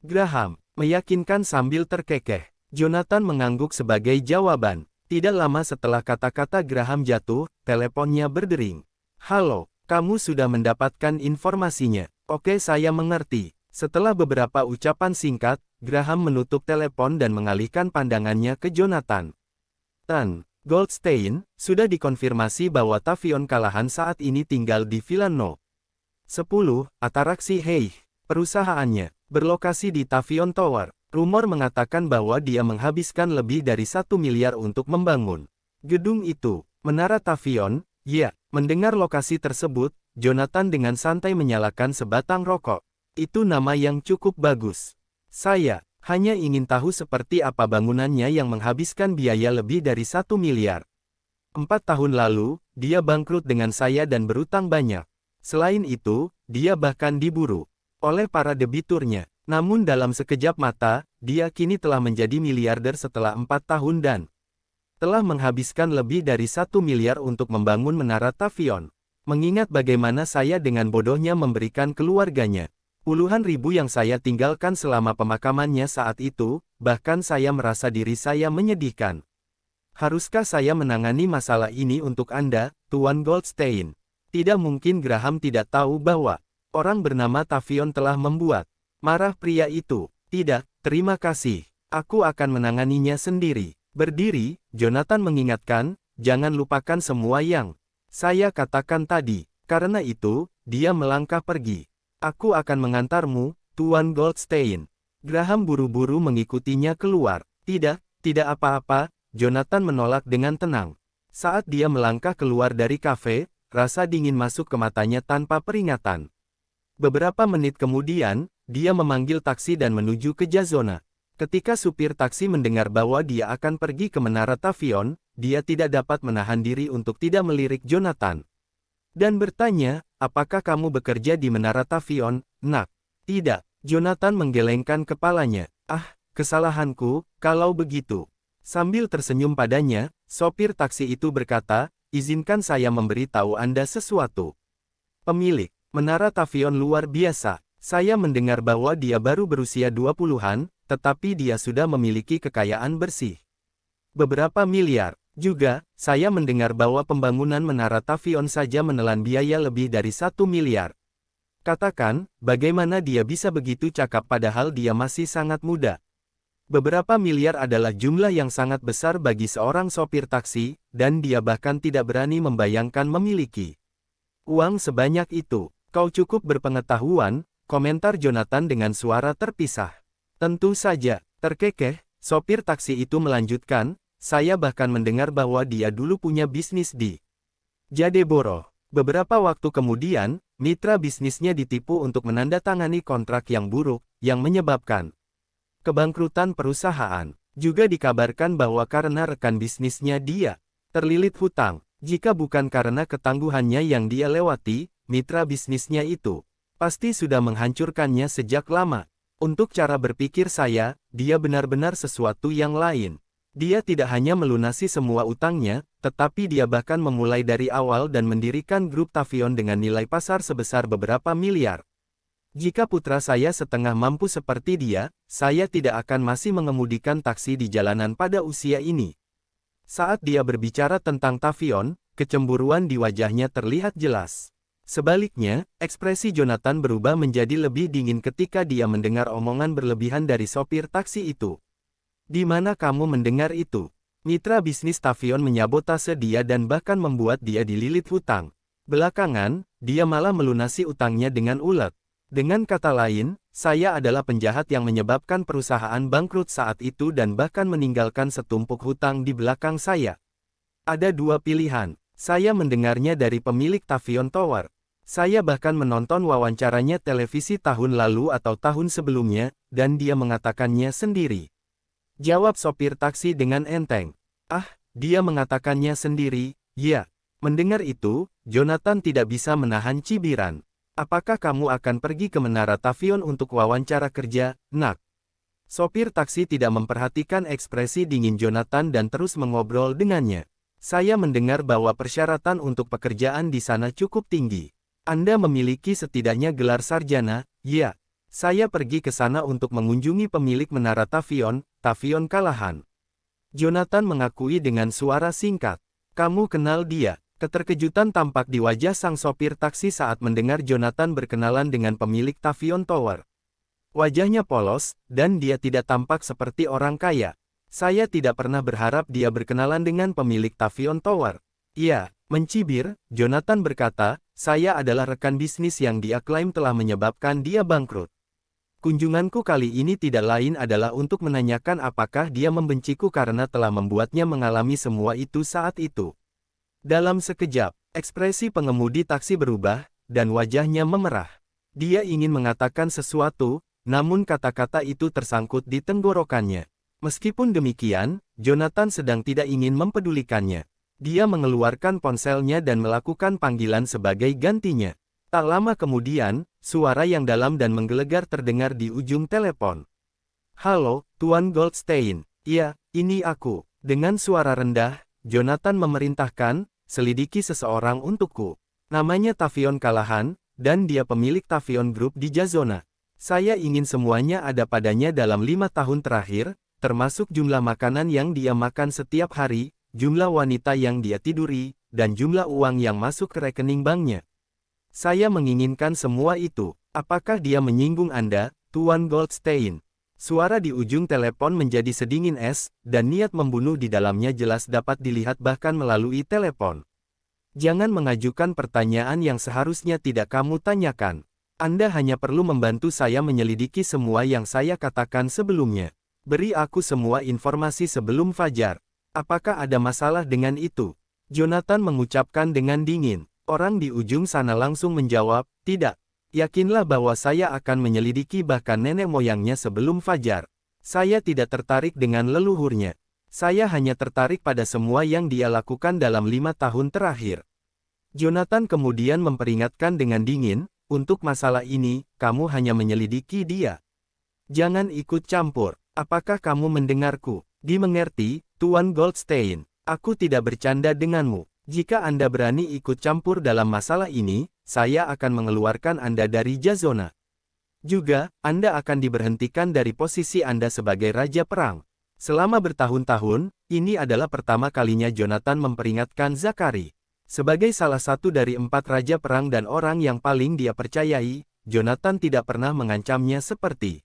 Graham meyakinkan sambil terkekeh. Jonathan mengangguk sebagai jawaban. Tidak lama setelah kata-kata Graham jatuh, teleponnya berdering. Halo, kamu sudah mendapatkan informasinya. Oke, saya mengerti. Setelah beberapa ucapan singkat, Graham menutup telepon dan mengalihkan pandangannya ke Jonathan. Goldstein, sudah dikonfirmasi bahwa Tavion Callahan saat ini tinggal di Villa No. 10, Ataraksi Hey. Perusahaannya berlokasi di Tavion Tower. Rumor mengatakan bahwa dia menghabiskan lebih dari 1 miliar untuk membangun gedung itu. Menara Tavion, ya. Mendengar lokasi tersebut, Jonathan dengan santai menyalakan sebatang rokok. Itu nama yang cukup bagus. Saya hanya ingin tahu seperti apa bangunannya yang menghabiskan biaya lebih dari 1 miliar. 4 tahun lalu, dia bangkrut dengan saya dan berutang banyak. Selain itu, dia bahkan diburu oleh para debiturnya. Namun dalam sekejap mata, dia kini telah menjadi miliarder setelah 4 tahun dan telah menghabiskan lebih dari 1 miliar untuk membangun Menara Tavion. Mengingat bagaimana saya dengan bodohnya memberikan keluarganya puluhan ribu yang saya tinggalkan selama pemakamannya saat itu, bahkan saya merasa diri saya menyedihkan. Haruskah saya menangani masalah ini untuk Anda, Tuan Goldstein? Tidak mungkin Graham tidak tahu bahwa orang bernama Tavion telah membuat marah pria itu. Tidak, terima kasih. Aku akan menanganinya sendiri. Berdiri, Jonathan mengingatkan, jangan lupakan semua yang saya katakan tadi. Karena itu, dia melangkah pergi. Aku akan mengantarmu, Tuan Goldstein. Graham buru-buru mengikutinya keluar. Tidak apa-apa, Jonathan menolak dengan tenang. Saat dia melangkah keluar dari kafe, rasa dingin masuk ke matanya tanpa peringatan. Beberapa menit kemudian, dia memanggil taksi dan menuju ke Jazona. Ketika supir taksi mendengar bahwa dia akan pergi ke Menara Tavion, dia tidak dapat menahan diri untuk tidak melirik Jonathan. Dan bertanya, apakah kamu bekerja di Menara Tavion, nak? Tidak, Jonathan menggelengkan kepalanya. Ah, kesalahanku, kalau begitu. Sambil tersenyum padanya, sopir taksi itu berkata, izinkan saya memberitahu Anda sesuatu. Pemilik Menara Tavion luar biasa. Saya mendengar bahwa dia baru berusia 20-an, tetapi dia sudah memiliki kekayaan bersih beberapa miliar. Juga, saya mendengar bahwa pembangunan Menara Tavion saja menelan biaya lebih dari 1 miliar. Katakan, bagaimana dia bisa begitu cakap padahal dia masih sangat muda? Beberapa miliar adalah jumlah yang sangat besar bagi seorang sopir taksi, dan dia bahkan tidak berani membayangkan memiliki uang sebanyak itu. Kau cukup berpengetahuan, komentar Jonathan dengan suara terpisah. Tentu saja, terkekeh, sopir taksi itu melanjutkan, saya bahkan mendengar bahwa dia dulu punya bisnis di Jadeboro. Beberapa waktu kemudian, mitra bisnisnya ditipu untuk menandatangani kontrak yang buruk, yang menyebabkan kebangkrutan perusahaan. Juga dikabarkan bahwa karena rekan bisnisnya dia terlilit hutang. Jika bukan karena ketangguhannya yang dia lewati, mitra bisnisnya itu pasti sudah menghancurkannya sejak lama. Untuk cara berpikir saya, dia benar-benar sesuatu yang lain. Dia tidak hanya melunasi semua utangnya, tetapi dia bahkan memulai dari awal dan mendirikan grup Tavion dengan nilai pasar sebesar beberapa miliar. Jika putra saya setengah mampu seperti dia, saya tidak akan masih mengemudikan taksi di jalanan pada usia ini. Saat dia berbicara tentang Tavion, kecemburuan di wajahnya terlihat jelas. Sebaliknya, ekspresi Jonathan berubah menjadi lebih dingin ketika dia mendengar omongan berlebihan dari sopir taksi itu. Di mana kamu mendengar itu? Mitra bisnis Tavion menyabotase dia dan bahkan membuat dia dililit hutang. Belakangan, dia malah melunasi utangnya dengan ulet. Dengan kata lain, saya adalah penjahat yang menyebabkan perusahaan bangkrut saat itu dan bahkan meninggalkan setumpuk hutang di belakang saya. Ada dua pilihan. Saya mendengarnya dari pemilik Tavion Tower. Saya bahkan menonton wawancaranya televisi tahun lalu atau tahun sebelumnya, dan dia mengatakannya sendiri. Jawab sopir taksi dengan enteng. Ah, dia mengatakannya sendiri, ya. Mendengar itu, Jonathan tidak bisa menahan cibiran. Apakah kamu akan pergi ke Menara Tavion untuk wawancara kerja, nak? Sopir taksi tidak memperhatikan ekspresi dingin Jonathan dan terus mengobrol dengannya. Saya mendengar bahwa persyaratan untuk pekerjaan di sana cukup tinggi. Anda memiliki setidaknya gelar sarjana, ya. Saya pergi ke sana untuk mengunjungi pemilik menara Tavion, Tavion Callahan. Jonathan mengakui dengan suara singkat. Kamu kenal dia? Keterkejutan tampak di wajah sang sopir taksi saat mendengar Jonathan berkenalan dengan pemilik Tavion Tower. Wajahnya polos, dan dia tidak tampak seperti orang kaya. Saya tidak pernah berharap dia berkenalan dengan pemilik Tavion Tower. Iya, mencibir, Jonathan berkata, saya adalah rekan bisnis yang dia klaim telah menyebabkan dia bangkrut. Kunjunganku kali ini tidak lain adalah untuk menanyakan apakah dia membenciku karena telah membuatnya mengalami semua itu saat itu. Dalam sekejap, ekspresi pengemudi taksi berubah, dan wajahnya memerah. Dia ingin mengatakan sesuatu, namun kata-kata itu tersangkut di tenggorokannya. Meskipun demikian, Jonathan sedang tidak ingin mempedulikannya. Dia mengeluarkan ponselnya dan melakukan panggilan sebagai gantinya. Tak lama kemudian, suara yang dalam dan menggelegar terdengar di ujung telepon. Halo, Tuan Goldstein. Iya, ini aku. Dengan suara rendah, Jonathan memerintahkan, selidiki seseorang untukku. Namanya Tavion Callahan, dan dia pemilik Tavion Group di Jazona. Saya ingin semuanya ada padanya dalam 5 tahun terakhir, termasuk jumlah makanan yang dia makan setiap hari, jumlah wanita yang dia tiduri, dan jumlah uang yang masuk ke rekening banknya. Saya menginginkan semua itu. Apakah dia menyinggung Anda, Tuan Goldstein? Suara di ujung telepon menjadi sedingin es, dan niat membunuh di dalamnya jelas dapat dilihat bahkan melalui telepon. Jangan mengajukan pertanyaan yang seharusnya tidak kamu tanyakan. Anda hanya perlu membantu saya menyelidiki semua yang saya katakan sebelumnya. Beri aku semua informasi sebelum fajar. Apakah ada masalah dengan itu? Jonathan mengucapkan dengan dingin. Orang di ujung sana langsung menjawab, tidak. Yakinlah bahwa saya akan menyelidiki bahkan nenek moyangnya sebelum fajar. Saya tidak tertarik dengan leluhurnya. Saya hanya tertarik pada semua yang dia lakukan dalam 5 tahun terakhir. Jonathan kemudian memperingatkan dengan dingin, untuk masalah ini, kamu hanya menyelidiki dia. Jangan ikut campur. Apakah kamu mendengarku? Dimengerti, Tuan Goldstein. Aku tidak bercanda denganmu. Jika Anda berani ikut campur dalam masalah ini, saya akan mengeluarkan Anda dari Jazona. Juga, Anda akan diberhentikan dari posisi Anda sebagai Raja Perang. Selama bertahun-tahun, ini adalah pertama kalinya Jonathan memperingatkan Zachary. Sebagai salah satu dari 4 Raja Perang dan orang yang paling dia percayai, Jonathan tidak pernah mengancamnya seperti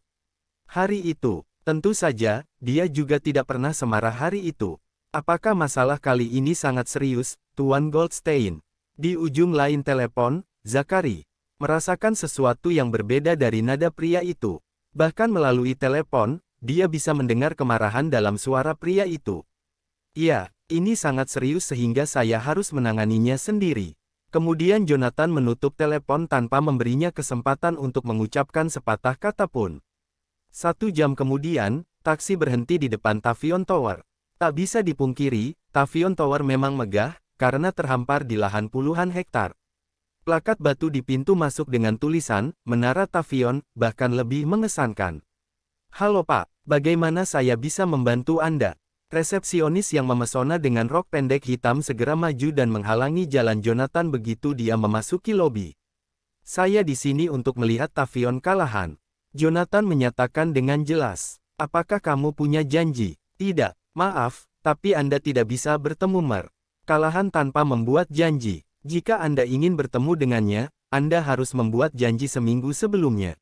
hari itu. Tentu saja, dia juga tidak pernah semarah hari itu. Apakah masalah kali ini sangat serius, Tuan Goldstein? Di ujung lain telepon, Zachary merasakan sesuatu yang berbeda dari nada pria itu. Bahkan melalui telepon, dia bisa mendengar kemarahan dalam suara pria itu. Iya, ini sangat serius sehingga saya harus menanganinya sendiri. Kemudian Jonathan menutup telepon tanpa memberinya kesempatan untuk mengucapkan sepatah kata pun. 1 jam kemudian, taksi berhenti di depan Tavion Tower. Tak bisa dipungkiri, Tavion Tower memang megah, karena terhampar di lahan puluhan hektar. Plakat batu di pintu masuk dengan tulisan, Menara Tavion, bahkan lebih mengesankan. Halo Pak, bagaimana saya bisa membantu Anda? Resepsionis yang memesona dengan rok pendek hitam segera maju dan menghalangi jalan Jonathan begitu dia memasuki lobi. Saya di sini untuk melihat Tavion Callahan. Jonathan menyatakan dengan jelas. Apakah kamu punya janji? Tidak, maaf, tapi Anda tidak bisa bertemu Callahan tanpa membuat janji. Jika Anda ingin bertemu dengannya, Anda harus membuat janji seminggu sebelumnya.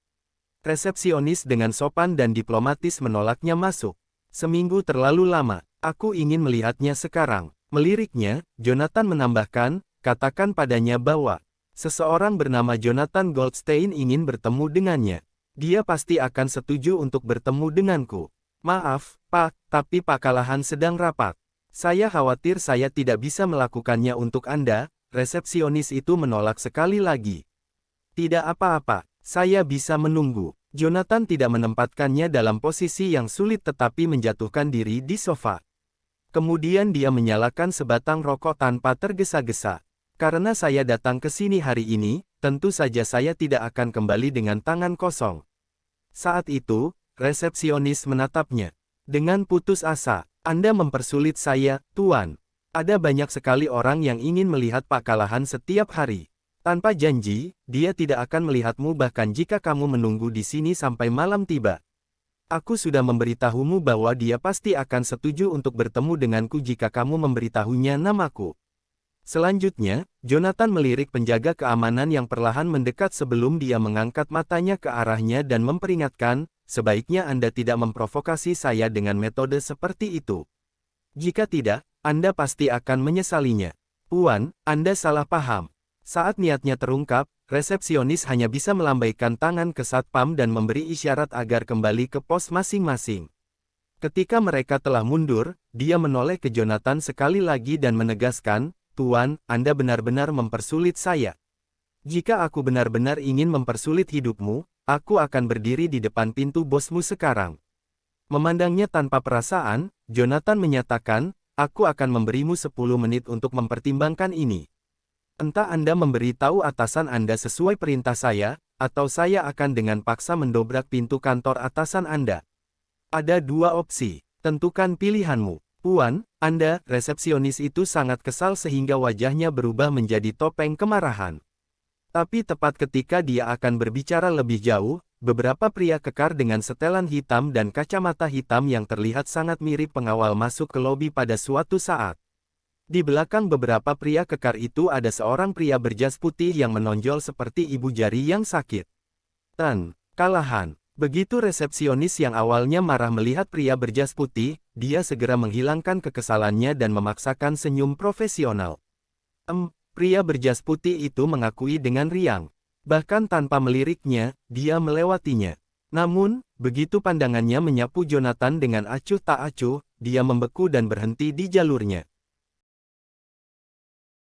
Resepsionis dengan sopan dan diplomatis menolaknya masuk. Seminggu terlalu lama, aku ingin melihatnya sekarang. Meliriknya, Jonathan menambahkan, katakan padanya bahwa seseorang bernama Jonathan Goldstein ingin bertemu dengannya. Dia pasti akan setuju untuk bertemu denganku. Maaf, Pak, tapi Pak Callahan sedang rapat. Saya khawatir saya tidak bisa melakukannya untuk Anda. Resepsionis itu menolak sekali lagi. Tidak apa-apa, saya bisa menunggu. Jonathan tidak menempatkannya dalam posisi yang sulit tetapi menjatuhkan diri di sofa. Kemudian dia menyalakan sebatang rokok tanpa tergesa-gesa. Karena saya datang ke sini hari ini, tentu saja saya tidak akan kembali dengan tangan kosong. Saat itu, resepsionis menatapnya. Dengan putus asa, Anda mempersulit saya, Tuan. Ada banyak sekali orang yang ingin melihat Pak Callahan setiap hari. Tanpa janji, dia tidak akan melihatmu bahkan jika kamu menunggu di sini sampai malam tiba. Aku sudah memberitahumu bahwa dia pasti akan setuju untuk bertemu denganku jika kamu memberitahunya namaku. Selanjutnya, Jonathan melirik penjaga keamanan yang perlahan mendekat sebelum dia mengangkat matanya ke arahnya dan memperingatkan, sebaiknya Anda tidak memprovokasi saya dengan metode seperti itu. Jika tidak, Anda pasti akan menyesalinya. Puan, Anda salah paham. Saat niatnya terungkap, resepsionis hanya bisa melambaikan tangan ke satpam dan memberi isyarat agar kembali ke pos masing-masing. Ketika mereka telah mundur, dia menoleh ke Jonathan sekali lagi dan menegaskan, Tuan, Anda benar-benar mempersulit saya. Jika aku benar-benar ingin mempersulit hidupmu, aku akan berdiri di depan pintu bosmu sekarang. Memandangnya tanpa perasaan, Jonathan menyatakan, aku akan memberimu 10 menit untuk mempertimbangkan ini. Entah Anda memberi tahu atasan Anda sesuai perintah saya, atau saya akan dengan paksa mendobrak pintu kantor atasan Anda. Ada dua opsi, tentukan pilihanmu. Puan, Anda, resepsionis itu sangat kesal sehingga wajahnya berubah menjadi topeng kemarahan. Tapi tepat ketika dia akan berbicara lebih jauh, beberapa pria kekar dengan setelan hitam dan kacamata hitam yang terlihat sangat mirip pengawal masuk ke lobi pada suatu saat. Di belakang beberapa pria kekar itu ada seorang pria berjas putih yang menonjol seperti ibu jari yang sakit. Callahan. Begitu resepsionis yang awalnya marah melihat pria berjas putih, dia segera menghilangkan kekesalannya dan memaksakan senyum profesional. Pria berjas putih itu mengakui dengan riang. Bahkan tanpa meliriknya, dia melewatinya. Namun, begitu pandangannya menyapu Jonathan dengan acuh tak acuh, dia membeku dan berhenti di jalurnya.